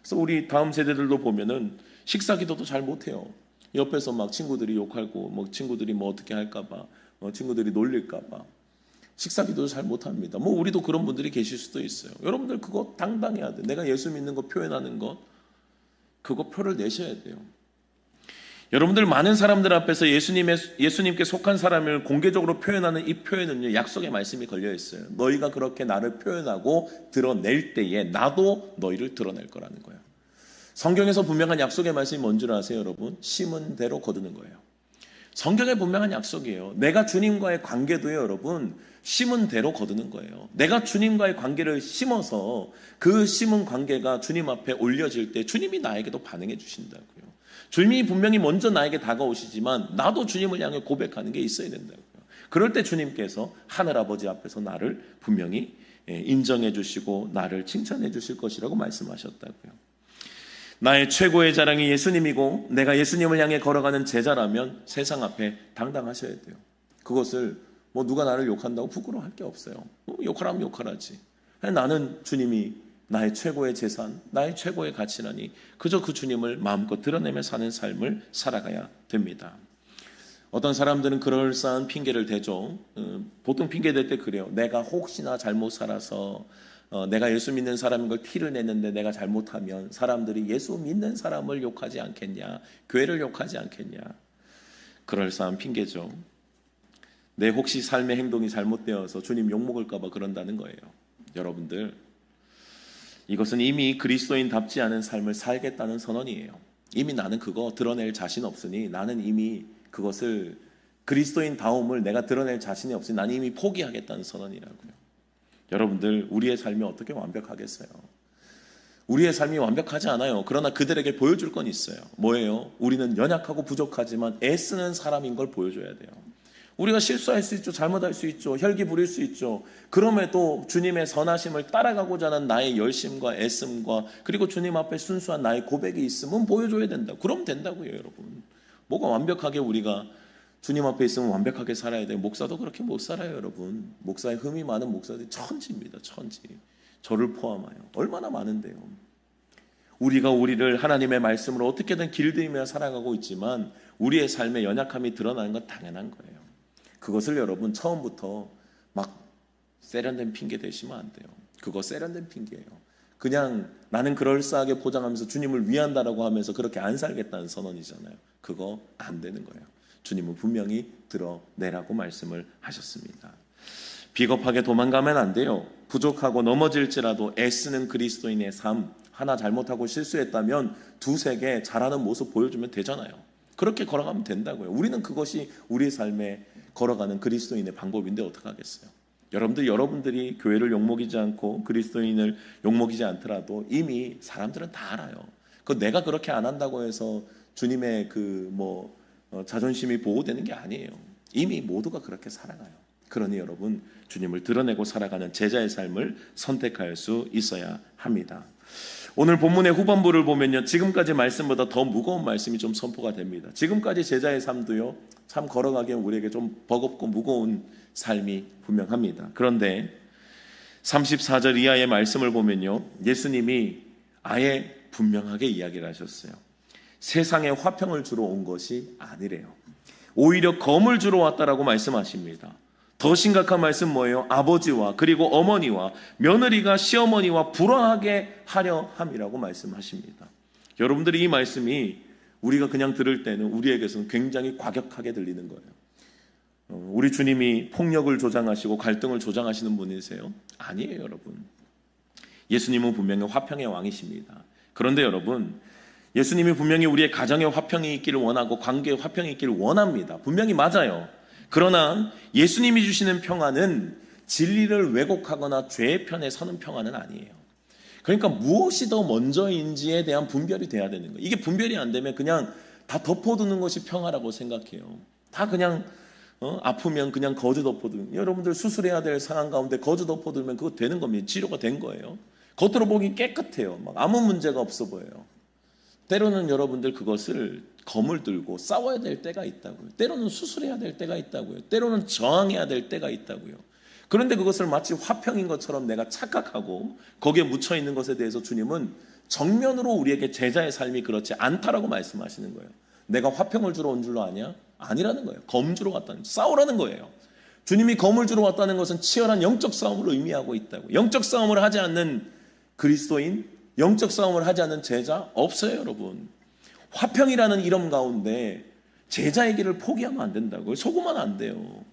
그래서 우리 다음 세대들도 보면은 식사 기도도 잘 못해요. 옆에서 막 친구들이 욕하고 친구들이 어떻게 할까봐, 친구들이 놀릴까봐 식사 기도도 잘 못합니다. 우리도 그런 분들이 계실 수도 있어요. 여러분들 그거 당당해야 돼. 내가 예수 믿는 거 표현하는 것, 그거 표를 내셔야 돼요. 여러분들 많은 사람들 앞에서 예수님께 속한 사람을 공개적으로 표현하는 이 표현은요, 약속의 말씀이 걸려 있어요. 너희가 그렇게 나를 표현하고 드러낼 때에 나도 너희를 드러낼 거라는 거예요. 성경에서 분명한 약속의 말씀이 뭔 줄 아세요, 여러분? 심은 대로 거두는 거예요. 성경에 분명한 약속이에요. 내가 주님과의 관계도요, 여러분, 심은 대로 거두는 거예요. 내가 주님과의 관계를 심어서 그 심은 관계가 주님 앞에 올려질 때 주님이 나에게도 반응해 주신다고요. 주님이 분명히 먼저 나에게 다가오시지만 나도 주님을 향해 고백하는 게 있어야 된다고요. 그럴 때 주님께서 하늘아버지 앞에서 나를 분명히 인정해 주시고 나를 칭찬해 주실 것이라고 말씀하셨다고요. 나의 최고의 자랑이 예수님이고 내가 예수님을 향해 걸어가는 제자라면 세상 앞에 당당하셔야 돼요. 그것을 누가 나를 욕한다고 부끄러워할 게 없어요. 욕하라면 욕하라지. 나는 주님이 나의 최고의 재산, 나의 최고의 가치라니 그저 그 주님을 마음껏 드러내며 사는 삶을 살아가야 됩니다. 어떤 사람들은 그럴싸한 핑계를 대죠. 보통 핑계 댈 때 그래요. 내가 혹시나 잘못 살아서 내가 예수 믿는 사람인 걸 티를 내는데 내가 잘못하면 사람들이 예수 믿는 사람을 욕하지 않겠냐, 교회를 욕하지 않겠냐. 그럴싸한 핑계죠. 내 혹시 삶의 행동이 잘못되어서 주님 욕먹을까 봐 그런다는 거예요. 여러분들, 이것은 이미 그리스도인답지 않은 삶을 살겠다는 선언이에요. 이미 나는 그거 드러낼 자신 없으니, 나는 이미 그것을 그리스도인다움을 내가 드러낼 자신이 없으니 나는 이미 포기하겠다는 선언이라고요. 여러분들, 우리의 삶이 어떻게 완벽하겠어요? 우리의 삶이 완벽하지 않아요. 그러나 그들에게 보여줄 건 있어요. 뭐예요? 우리는 연약하고 부족하지만 애쓰는 사람인 걸 보여줘야 돼요. 우리가 실수할 수 있죠. 잘못할 수 있죠. 혈기 부릴 수 있죠. 그럼에도 주님의 선하심을 따라가고자 하는 나의 열심과 애씀과 그리고 주님 앞에 순수한 나의 고백이 있으면 보여줘야 된다. 그럼 된다고요, 여러분. 뭐가 완벽하게 우리가 주님 앞에 있으면 완벽하게 살아야 돼요. 목사도 그렇게 못 살아요, 여러분. 목사의 흠이 많은 목사들이 천지입니다. 천지. 저를 포함하여. 얼마나 많은데요. 우리가 우리를 하나님의 말씀으로 어떻게든 길들이며 살아가고 있지만 우리의 삶의 연약함이 드러나는 건 당연한 거예요. 그것을 여러분 처음부터 막 세련된 핑계 대시면 안 돼요. 그거 세련된 핑계예요. 그냥 나는 그럴싸하게 포장하면서 주님을 위한다라고 하면서 그렇게 안 살겠다는 선언이잖아요. 그거 안 되는 거예요. 주님은 분명히 드러내라고 말씀을 하셨습니다. 비겁하게 도망가면 안 돼요. 부족하고 넘어질지라도 애쓰는 그리스도인의 삶, 하나 잘못하고 실수했다면 두세 개 잘하는 모습 보여주면 되잖아요. 그렇게 걸어가면 된다고요. 우리는 그것이 우리의 삶에 걸어가는 그리스도인의 방법인데 어떡하겠어요. 여러분들이 교회를 욕먹이지 않고 그리스도인을 욕먹이지 않더라도 이미 사람들은 다 알아요. 내가 그렇게 안 한다고 해서 주님의 자존심이 보호되는 게 아니에요. 이미 모두가 그렇게 살아가요. 그러니 여러분, 주님을 드러내고 살아가는 제자의 삶을 선택할 수 있어야 합니다. 오늘 본문의 후반부를 보면요, 지금까지 말씀보다 더 무거운 말씀이 좀 선포가 됩니다. 지금까지 제자의 삶도요, 참 걸어가기엔 우리에게 좀 버겁고 무거운 삶이 분명합니다. 그런데 34절 이하의 말씀을 보면요, 예수님이 아예 분명하게 이야기를 하셨어요. 세상에 화평을 주러 온 것이 아니래요. 오히려 검을 주러 왔다라고 말씀하십니다. 더 심각한 말씀 뭐예요? 아버지와 그리고 어머니와 며느리가 시어머니와 불화하게 하려 함이라고 말씀하십니다. 여러분들이 이 말씀이 우리가 그냥 들을 때는 우리에게서는 굉장히 과격하게 들리는 거예요. 우리 주님이 폭력을 조장하시고 갈등을 조장하시는 분이세요? 아니에요, 여러분. 예수님은 분명히 화평의 왕이십니다. 그런데 여러분, 예수님이 분명히 우리의 가정에 화평이 있기를 원하고 관계에 화평이 있기를 원합니다. 분명히 맞아요. 그러나 예수님이 주시는 평안은 진리를 왜곡하거나 죄의 편에 서는 평안은 아니에요. 그러니까 무엇이 더 먼저인지에 대한 분별이 돼야 되는 거예요. 이게 분별이 안 되면 그냥 다 덮어두는 것이 평화라고 생각해요. 다 그냥 아프면 그냥 거즈 덮어두는, 여러분들 수술해야 될 상황 가운데 거즈 덮어두면 그거 되는 겁니다. 치료가 된 거예요. 겉으로 보기 깨끗해요. 막 아무 문제가 없어 보여요. 때로는 여러분들 그것을 검을 들고 싸워야 될 때가 있다고요. 때로는 수술해야 될 때가 있다고요. 때로는 저항해야 될 때가 있다고요. 그런데 그것을 마치 화평인 것처럼 내가 착각하고 거기에 묻혀 있는 것에 대해서 주님은 정면으로 우리에게 제자의 삶이 그렇지 않다라고 말씀하시는 거예요. 내가 화평을 주러 온 줄로 아냐? 아니라는 거예요. 검 주러 왔다는, 싸우라는 거예요. 주님이 검을 주러 왔다는 것은 치열한 영적 싸움을 의미하고 있다고. 영적 싸움을 하지 않는 그리스도인, 영적 싸움을 하지 않는 제자 없어요, 여러분. 화평이라는 이름 가운데 제자의 길을 포기하면 안 된다고요. 속으면 안 돼요.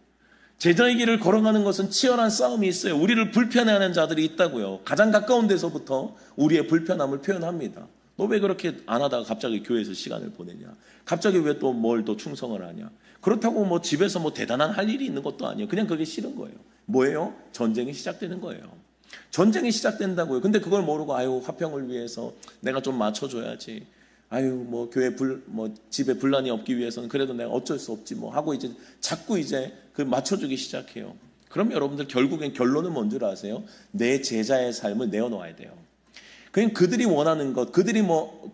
제자의 길을 걸어가는 것은 치열한 싸움이 있어요. 우리를 불편해하는 자들이 있다고요. 가장 가까운 데서부터 우리의 불편함을 표현합니다. 너 왜 그렇게 안 하다가 갑자기 교회에서 시간을 보내냐? 갑자기 왜 또 뭘 더 충성을 하냐? 그렇다고 집에서 대단한 할 일이 있는 것도 아니에요. 그냥 그게 싫은 거예요. 뭐예요? 전쟁이 시작되는 거예요. 전쟁이 시작된다고요. 근데 그걸 모르고 화평을 위해서 내가 좀 맞춰줘야지. 교회 집에 분란이 없기 위해서는 그래도 내가 어쩔 수 없지 하고 이제 자꾸 그 맞춰주기 시작해요. 그럼 여러분들 결국엔 결론은 뭔 줄 아세요? 내 제자의 삶을 내어놓아야 돼요. 그냥 그들이 원하는 것, 그들이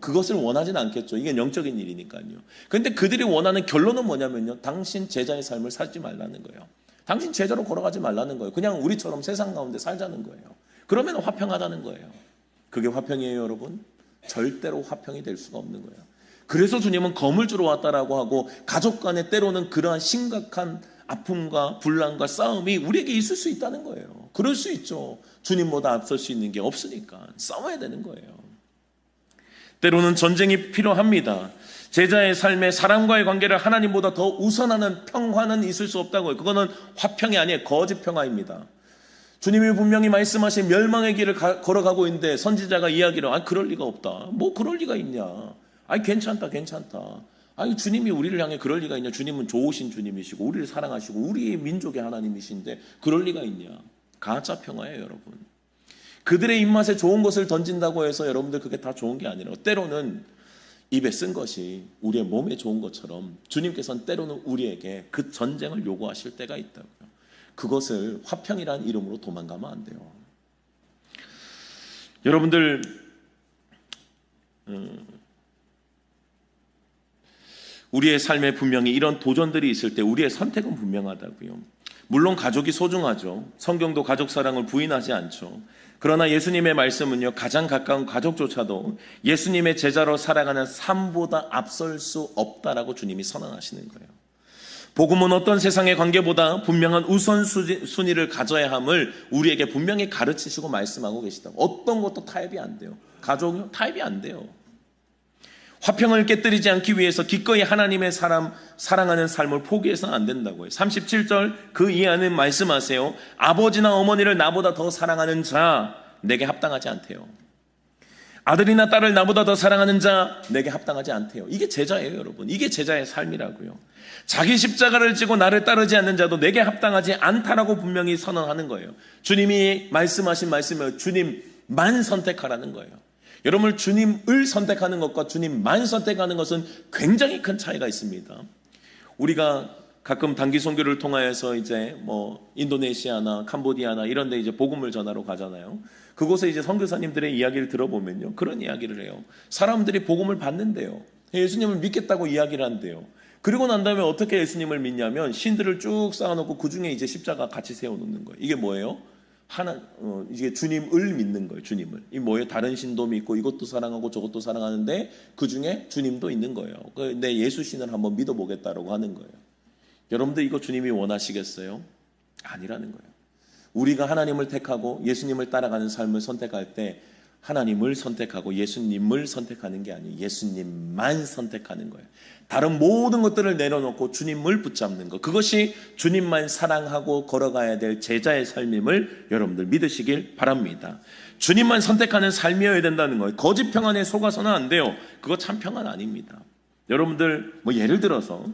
그것을 원하진 않겠죠. 이게 영적인 일이니까요. 근데 그들이 원하는 결론은 뭐냐면요, 당신 제자의 삶을 살지 말라는 거예요. 당신 제자로 걸어가지 말라는 거예요. 그냥 우리처럼 세상 가운데 살자는 거예요. 그러면 화평하다는 거예요. 그게 화평이에요, 여러분? 절대로 화평이 될 수가 없는 거예요. 그래서 주님은 검을 주러 왔다라고 하고, 가족 간에 때로는 그러한 심각한 아픔과 분란과 싸움이 우리에게 있을 수 있다는 거예요. 그럴 수 있죠. 주님보다 앞설 수 있는 게 없으니까 싸워야 되는 거예요. 때로는 전쟁이 필요합니다. 제자의 삶에 사람과의 관계를 하나님보다 더 우선하는 평화는 있을 수 없다고요. 그거는 화평이 아니에요. 거짓 평화입니다. 주님이 분명히 말씀하신 멸망의 길을 걸어가고 있는데 선지자가 이야기를 그럴 리가 없다. 그럴 리가 있냐. 괜찮다. 주님이 우리를 향해 그럴 리가 있냐. 주님은 좋으신 주님이시고 우리를 사랑하시고 우리의 민족의 하나님이신데 그럴 리가 있냐. 가짜 평화예요, 여러분. 그들의 입맛에 좋은 것을 던진다고 해서 여러분들 그게 다 좋은 게 아니라, 때로는 입에 쓴 것이 우리의 몸에 좋은 것처럼 주님께서는 때로는 우리에게 그 전쟁을 요구하실 때가 있다고요. 그것을 화평이라는 이름으로 도망가면 안 돼요. 여러분들 우리의 삶에 분명히 이런 도전들이 있을 때 우리의 선택은 분명하다고요. 물론 가족이 소중하죠. 성경도 가족 사랑을 부인하지 않죠. 그러나 예수님의 말씀은요, 가장 가까운 가족조차도 예수님의 제자로 살아가는 삶보다 앞설 수 없다라고 주님이 선언하시는 거예요. 복음은 어떤 세상의 관계보다 분명한 우선순위를 가져야 함을 우리에게 분명히 가르치시고 말씀하고 계시다고. 어떤 것도 타협이 안 돼요. 가족은 타협이 안 돼요. 화평을 깨뜨리지 않기 위해서 기꺼이 하나님의 사랑하는 삶을 포기해서는 안 된다고요. 37절 그 이하는 말씀하세요. 아버지나 어머니를 나보다 더 사랑하는 자 내게 합당하지 않대요. 아들이나 딸을 나보다 더 사랑하는 자 내게 합당하지 않대요. 이게 제자예요, 여러분. 이게 제자의 삶이라고요. 자기 십자가를 지고 나를 따르지 않는 자도 내게 합당하지 않다라고 분명히 선언하는 거예요. 주님이 말씀하신 말씀을 주님만 선택하라는 거예요. 여러분, 주님을 선택하는 것과 주님만 선택하는 것은 굉장히 큰 차이가 있습니다. 우리가 가끔 단기 선교를 통하여서 이제 인도네시아나 캄보디아나 이런 데 이제 복음을 전하러 가잖아요. 그곳에 이제 선교사님들의 이야기를 들어보면요, 그런 이야기를 해요. 사람들이 복음을 받는데요, 예수님을 믿겠다고 이야기를 한대요. 그리고 난 다음에 어떻게 예수님을 믿냐면 신들을 쭉 쌓아놓고 그 중에 이제 십자가 같이 세워놓는 거예요. 이게 뭐예요? 이게 주님을 믿는 거예요. 주님을. 이 뭐예요? 다른 신도 믿고 이것도 사랑하고 저것도 사랑하는데 그 중에 주님도 있는 거예요. 내 예수 신을 한번 믿어보겠다라고 하는 거예요. 여러분들 이거 주님이 원하시겠어요? 아니라는 거예요. 우리가 하나님을 택하고 예수님을 따라가는 삶을 선택할 때 하나님을 선택하고 예수님을 선택하는 게 아니에요. 예수님만 선택하는 거예요. 다른 모든 것들을 내려놓고 주님을 붙잡는 것, 그것이 주님만 사랑하고 걸어가야 될 제자의 삶임을 여러분들 믿으시길 바랍니다. 주님만 선택하는 삶이어야 된다는 거예요. 거짓 평안에 속아서는 안 돼요. 그거 참 평안 아닙니다. 여러분들 예를 들어서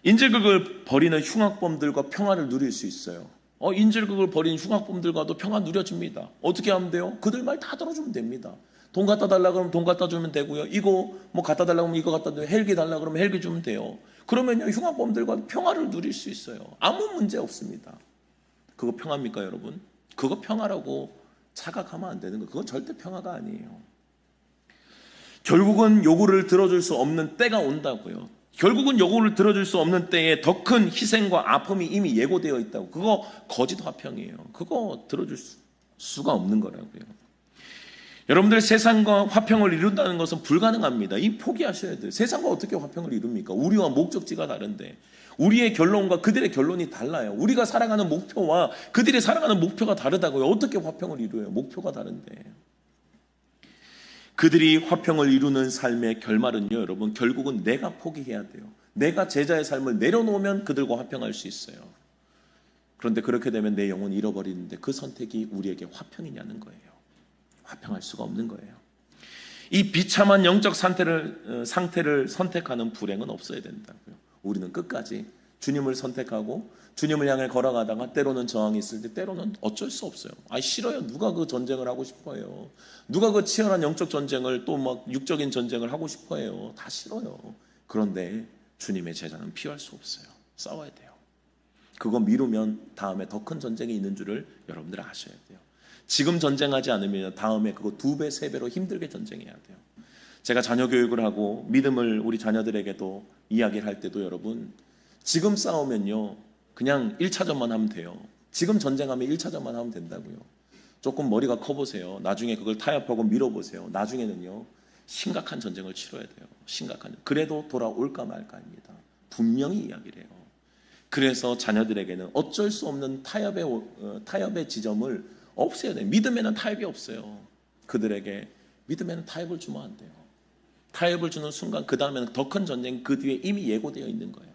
인질극을 벌이는 흉악범들과 평안을 누릴 수 있어요. 인질극을 벌이는 흉악범들과도 평안 누려집니다. 어떻게 하면 돼요? 그들 말 다 들어주면 됩니다. 돈 갖다 달라 그러면 돈 갖다 주면 되고요. 이거 갖다 달라 그러면 이거 갖다 주면 헬기 달라 그러면 헬기 주면 돼요. 그러면요, 흉악범들과 평화를 누릴 수 있어요. 아무 문제 없습니다. 그거 평화입니까, 여러분? 그거 평화라고 착각하면 안 되는 거예요. 그건 절대 평화가 아니에요. 결국은 요구를 들어줄 수 없는 때가 온다고요. 결국은 요구를 들어줄 수 없는 때에 더 큰 희생과 아픔이 이미 예고되어 있다고. 그거 거짓 화평이에요. 그거 들어줄 수가 없는 거라고요. 여러분들, 세상과 화평을 이룬다는 것은 불가능합니다. 이 포기하셔야 돼요. 세상과 어떻게 화평을 이룹니까? 우리와 목적지가 다른데, 우리의 결론과 그들의 결론이 달라요. 우리가 살아가는 목표와 그들이 살아가는 목표가 다르다고요. 어떻게 화평을 이루어요? 목표가 다른데. 그들이 화평을 이루는 삶의 결말은요, 여러분, 결국은 내가 포기해야 돼요. 내가 제자의 삶을 내려놓으면 그들과 화평할 수 있어요. 그런데 그렇게 되면 내 영혼을 잃어버리는데 그 선택이 우리에게 화평이냐는 거예요. 화평할 수가 없는 거예요. 이 비참한 영적 상태를 선택하는 불행은 없어야 된다고요. 우리는 끝까지 주님을 선택하고 주님을 향해 걸어가다가 때로는 저항이 있을 때 때로는 어쩔 수 없어요. 싫어요. 누가 그 전쟁을 하고 싶어요? 누가 그 치열한 영적 전쟁을 또 육적인 전쟁을 하고 싶어요? 다 싫어요. 그런데 주님의 제자는 피할 수 없어요. 싸워야 돼요. 그거 미루면 다음에 더 큰 전쟁이 있는 줄을 여러분들 아셔야 돼요. 지금 전쟁하지 않으면 다음에 그거 2배, 3배로 힘들게 전쟁해야 돼요. 제가 자녀 교육을 하고 믿음을 우리 자녀들에게도 이야기를 할 때도 여러분, 지금 싸우면요, 그냥 1차전만 하면 돼요. 지금 전쟁하면 1차전만 하면 된다고요. 조금 머리가 커보세요. 나중에 그걸 타협하고 밀어보세요. 나중에는요, 심각한 전쟁을 치러야 돼요. 그래도 돌아올까 말까입니다. 분명히 이야기를 해요. 그래서 자녀들에게는 어쩔 수 없는 타협의 지점을 없애야 돼요. 믿음에는 타협이 없어요. 그들에게 믿음에는 타협을 주면 안 돼요. 타협을 주는 순간 그 다음에는 더 큰 전쟁 그 뒤에 이미 예고되어 있는 거예요.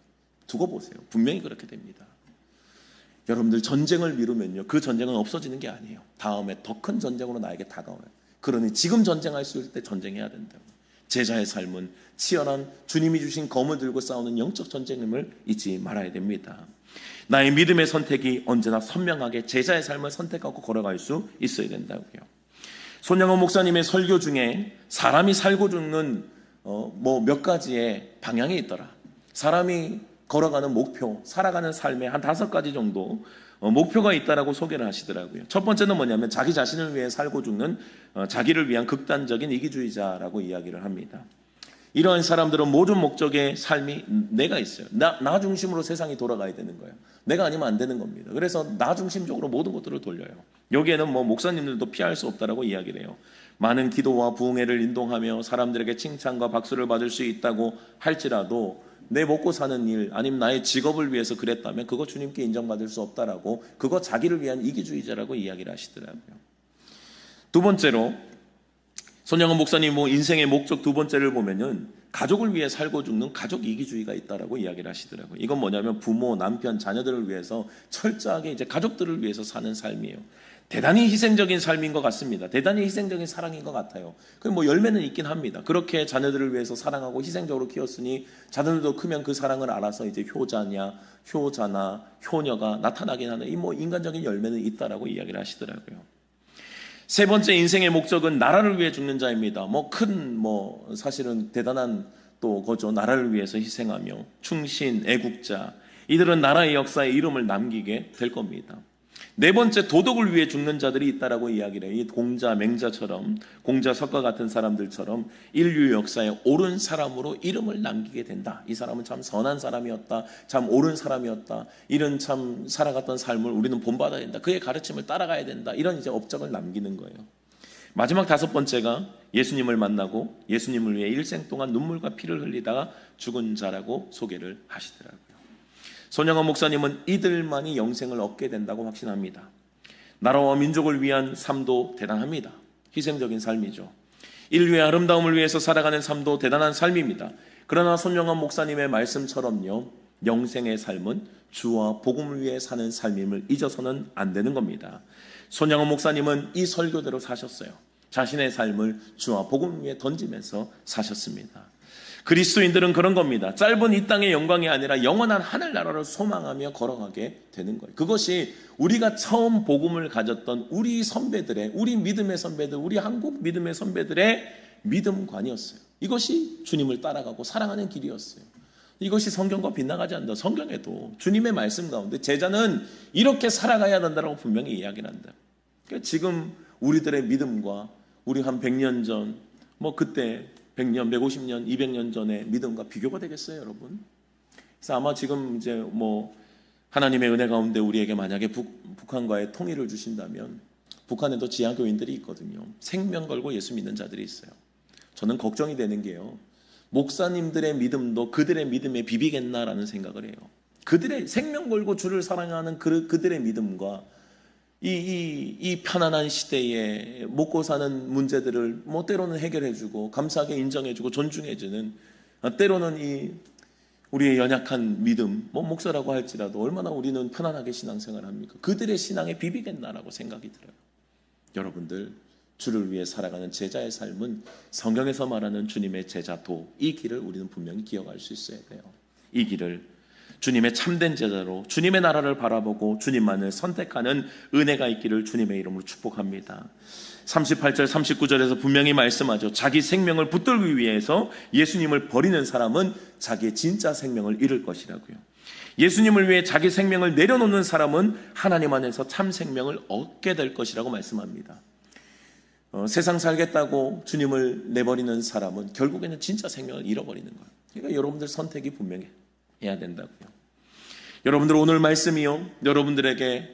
두고 보세요. 분명히 그렇게 됩니다. 여러분들, 전쟁을 미루면요, 그 전쟁은 없어지는 게 아니에요. 다음에 더 큰 전쟁으로 나에게 다가와요. 그러니 지금 전쟁할 수 있을 때 전쟁해야 된다고. 제자의 삶은 치열한 주님이 주신 검을 들고 싸우는 영적 전쟁임을 잊지 말아야 됩니다. 나의 믿음의 선택이 언제나 선명하게 제자의 삶을 선택하고 걸어갈 수 있어야 된다고요. 손영원 목사님의 설교 중에 사람이 살고 죽는 몇 가지의 방향이 있더라. 사람이 걸어가는 목표, 살아가는 삶의 한 5가지 정도 목표가 있다라고 소개를 하시더라고요. 첫 번째는 뭐냐면 자기 자신을 위해 살고 죽는 자기를 위한 극단적인 이기주의자라고 이야기를 합니다. 이러한 사람들은 모든 목적의 삶이 내가 있어요. 나 중심으로 세상이 돌아가야 되는 거예요. 내가 아니면 안 되는 겁니다. 그래서 나 중심적으로 모든 것들을 돌려요. 여기에는 목사님들도 피할 수 없다라고 이야기를 해요. 많은 기도와 부흥회를 인도하며 사람들에게 칭찬과 박수를 받을 수 있다고 할지라도 내 먹고 사는 일 아니면 나의 직업을 위해서 그랬다면 그거 주님께 인정받을 수 없다라고, 그거 자기를 위한 이기주의자라고 이야기를 하시더라고요. 두 번째로 손영은 목사님 인생의 목적 두 번째를 보면은 가족을 위해 살고 죽는 가족 이기주의가 있다라고 이야기를 하시더라고요. 이건 뭐냐면 부모, 남편, 자녀들을 위해서 철저하게 이제 가족들을 위해서 사는 삶이에요. 대단히 희생적인 삶인 것 같습니다. 대단히 희생적인 사랑인 것 같아요. 그 열매는 있긴 합니다. 그렇게 자녀들을 위해서 사랑하고 희생적으로 키웠으니 자녀들도 크면 그 사랑을 알아서 이제 효자나 효녀가 나타나긴 하는 이 인간적인 열매는 있다라고 이야기를 하시더라고요. 세 번째 인생의 목적은 나라를 위해 죽는 자입니다. 사실은 대단한 또 거죠. 나라를 위해서 희생하며 충신, 애국자, 이들은 나라의 역사에 이름을 남기게 될 겁니다. 네 번째, 도덕을 위해 죽는 자들이 있다라고 이야기를 해요. 이 공자, 맹자처럼, 공자, 석가 같은 사람들처럼 인류 역사에 옳은 사람으로 이름을 남기게 된다. 이 사람은 참 선한 사람이었다, 참 옳은 사람이었다, 이런 참 살아갔던 삶을 우리는 본받아야 된다, 그의 가르침을 따라가야 된다, 이런 이제 업적을 남기는 거예요. 마지막 다섯 번째가 예수님을 만나고 예수님을 위해 일생 동안 눈물과 피를 흘리다가 죽은 자라고 소개를 하시더라고요. 손영원 목사님은 이들만이 영생을 얻게 된다고 확신합니다. 나라와 민족을 위한 삶도 대단합니다. 희생적인 삶이죠. 인류의 아름다움을 위해서 살아가는 삶도 대단한 삶입니다. 그러나 손영원 목사님의 말씀처럼요, 영생의 삶은 주와 복음을 위해 사는 삶임을 잊어서는 안 되는 겁니다. 손영원 목사님은 이 설교대로 사셨어요. 자신의 삶을 주와 복음을 위해 던지면서 사셨습니다. 그리스도인들은 그런 겁니다. 짧은 이 땅의 영광이 아니라 영원한 하늘나라를 소망하며 걸어가게 되는 거예요. 그것이 우리가 처음 복음을 가졌던 우리 선배들의, 우리 믿음의 선배들, 우리 한국 믿음의 선배들의 믿음관이었어요. 이것이 주님을 따라가고 사랑하는 길이었어요. 이것이 성경과 빗나가지 않는다. 성경에도 주님의 말씀 가운데 제자는 이렇게 살아가야 된다고 분명히 이야기를 한다. 그러니까 지금 우리들의 믿음과 우리 한 100년 전, 그때 100년, 150년, 200년 전의 믿음과 비교가 되겠어요, 여러분? 그래서 아마 지금 이제 하나님의 은혜 가운데 우리에게 만약에 북한과의 통일을 주신다면 북한에도 지하교인들이 있거든요. 생명 걸고 예수 믿는 자들이 있어요. 저는 걱정이 되는 게요, 목사님들의 믿음도 그들의 믿음에 비비겠나라는 생각을 해요. 그들의 생명 걸고 주를 사랑하는 그들의 믿음과 이 편안한 시대에 먹고 사는 문제들을 때로는 해결해주고 감사하게 인정해주고 존중해주는, 때로는 우리의 연약한 믿음, 목사라고 할지라도 얼마나 우리는 편안하게 신앙생활을 합니까? 그들의 신앙에 비비겠나라고 생각이 들어요. 여러분들, 주를 위해 살아가는 제자의 삶은 성경에서 말하는 주님의 제자도, 이 길을 우리는 분명히 기억할 수 있어야 돼요. 이 길을 주님의 참된 제자로 주님의 나라를 바라보고 주님만을 선택하는 은혜가 있기를 주님의 이름으로 축복합니다. 38절 39절에서 분명히 말씀하죠. 자기 생명을 붙들기 위해서 예수님을 버리는 사람은 자기의 진짜 생명을 잃을 것이라고요. 예수님을 위해 자기 생명을 내려놓는 사람은 하나님 안에서 참 생명을 얻게 될 것이라고 말씀합니다. 세상 살겠다고 주님을 내버리는 사람은 결국에는 진짜 생명을 잃어버리는 거예요. 그러니까 여러분들 선택이 분명히 해야 된다고요. 여러분들, 오늘 말씀이요, 여러분들에게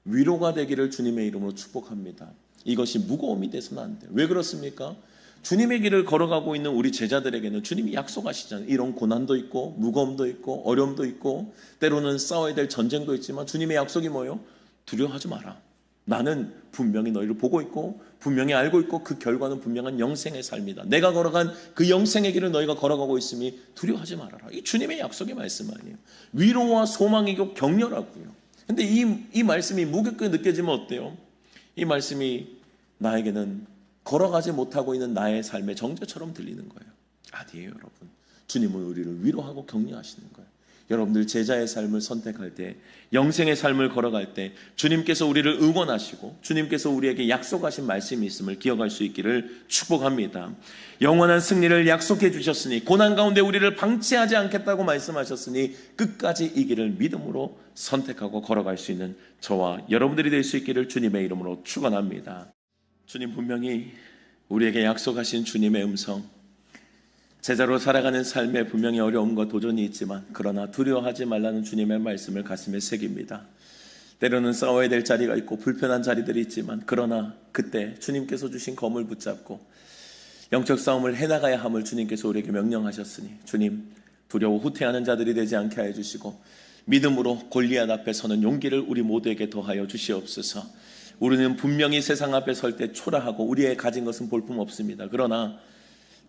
위로가 되기를 주님의 이름으로 축복합니다. 이것이 무거움이 돼서는 안 돼요. 왜 그렇습니까? 주님의 길을 걸어가고 있는 우리 제자들에게는 주님이 약속하시잖아요. 이런 고난도 있고 무거움도 있고 어려움도 있고 때로는 싸워야 될 전쟁도 있지만 주님의 약속이 뭐예요? 두려워하지 마라. 나는 분명히 너희를 보고 있고 분명히 알고 있고 그 결과는 분명한 영생의 삶이다. 내가 걸어간 그 영생의 길을 너희가 걸어가고 있으니 두려워하지 말아라. 이 주님의 약속의 말씀 아니에요. 위로와 소망이고 격려라고요. 근데 이 말씀이 무겁게 느껴지면 어때요? 이 말씀이 나에게는 걸어가지 못하고 있는 나의 삶의 정죄처럼 들리는 거예요. 아니에요, 여러분. 주님은 우리를 위로하고 격려하시는 거예요. 여러분들 제자의 삶을 선택할 때, 영생의 삶을 걸어갈 때 주님께서 우리를 응원하시고 주님께서 우리에게 약속하신 말씀이 있음을 기억할 수 있기를 축복합니다. 영원한 승리를 약속해 주셨으니, 고난 가운데 우리를 방치하지 않겠다고 말씀하셨으니 끝까지 이 길을 믿음으로 선택하고 걸어갈 수 있는 저와 여러분들이 될 수 있기를 주님의 이름으로 축원합니다. 주님 분명히 우리에게 약속하신 주님의 음성, 제자로 살아가는 삶에 분명히 어려움과 도전이 있지만 그러나 두려워하지 말라는 주님의 말씀을 가슴에 새깁니다. 때로는 싸워야 될 자리가 있고 불편한 자리들이 있지만 그러나 그때 주님께서 주신 검을 붙잡고 영적 싸움을 해나가야 함을 주님께서 우리에게 명령하셨으니 주님, 두려워 후퇴하는 자들이 되지 않게 하여 주시고 믿음으로 골리앗 앞에 서는 용기를 우리 모두에게 더하여 주시옵소서. 우리는 분명히 세상 앞에 설 때 초라하고 우리의 가진 것은 볼품없습니다. 그러나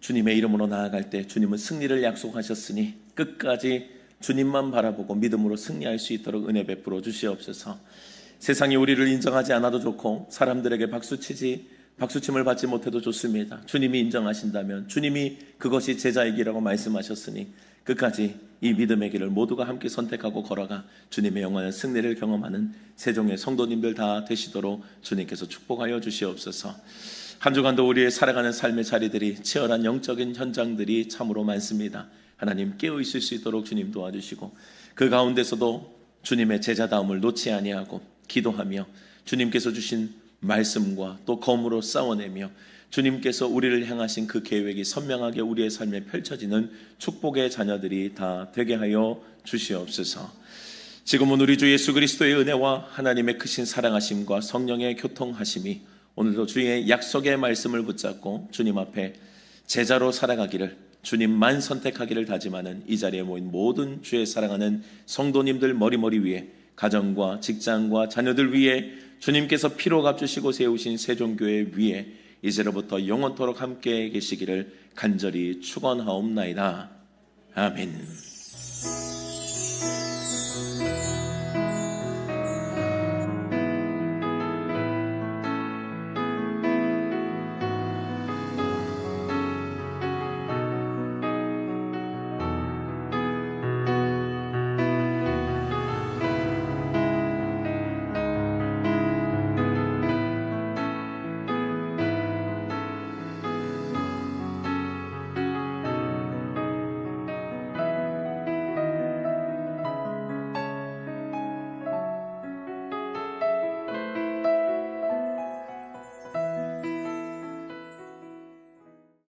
주님의 이름으로 나아갈 때 주님은 승리를 약속하셨으니 끝까지 주님만 바라보고 믿음으로 승리할 수 있도록 은혜 베풀어 주시옵소서. 세상이 우리를 인정하지 않아도 좋고 사람들에게 박수침을 받지 못해도 좋습니다. 주님이 인정하신다면, 주님이 그것이 제자의 길이라고 말씀하셨으니 끝까지 이 믿음의 길을 모두가 함께 선택하고 걸어가 주님의 영원한 승리를 경험하는 세종의 성도님들 다 되시도록 주님께서 축복하여 주시옵소서. 한 주간도 우리의 살아가는 삶의 자리들이 치열한 영적인 현장들이 참으로 많습니다. 하나님 깨어 있을 수 있도록 주님 도와주시고, 그 가운데서도 주님의 제자다움을 놓지 아니하고 기도하며 주님께서 주신 말씀과 또 검으로 싸워내며 주님께서 우리를 향하신 그 계획이 선명하게 우리의 삶에 펼쳐지는 축복의 자녀들이 다 되게 하여 주시옵소서. 지금은 우리 주 예수 그리스도의 은혜와 하나님의 크신 사랑하심과 성령의 교통하심이 오늘도 주의 약속의 말씀을 붙잡고 주님 앞에 제자로 살아가기를, 주님만 선택하기를 다짐하는 이 자리에 모인 모든 주의 사랑하는 성도님들 머리머리 위에, 가정과 직장과 자녀들 위에 주님께서 피로 값주시고 세우신 세종교회 위에 이제로부터 영원토록 함께 계시기를 간절히 축원하옵나이다. 아멘.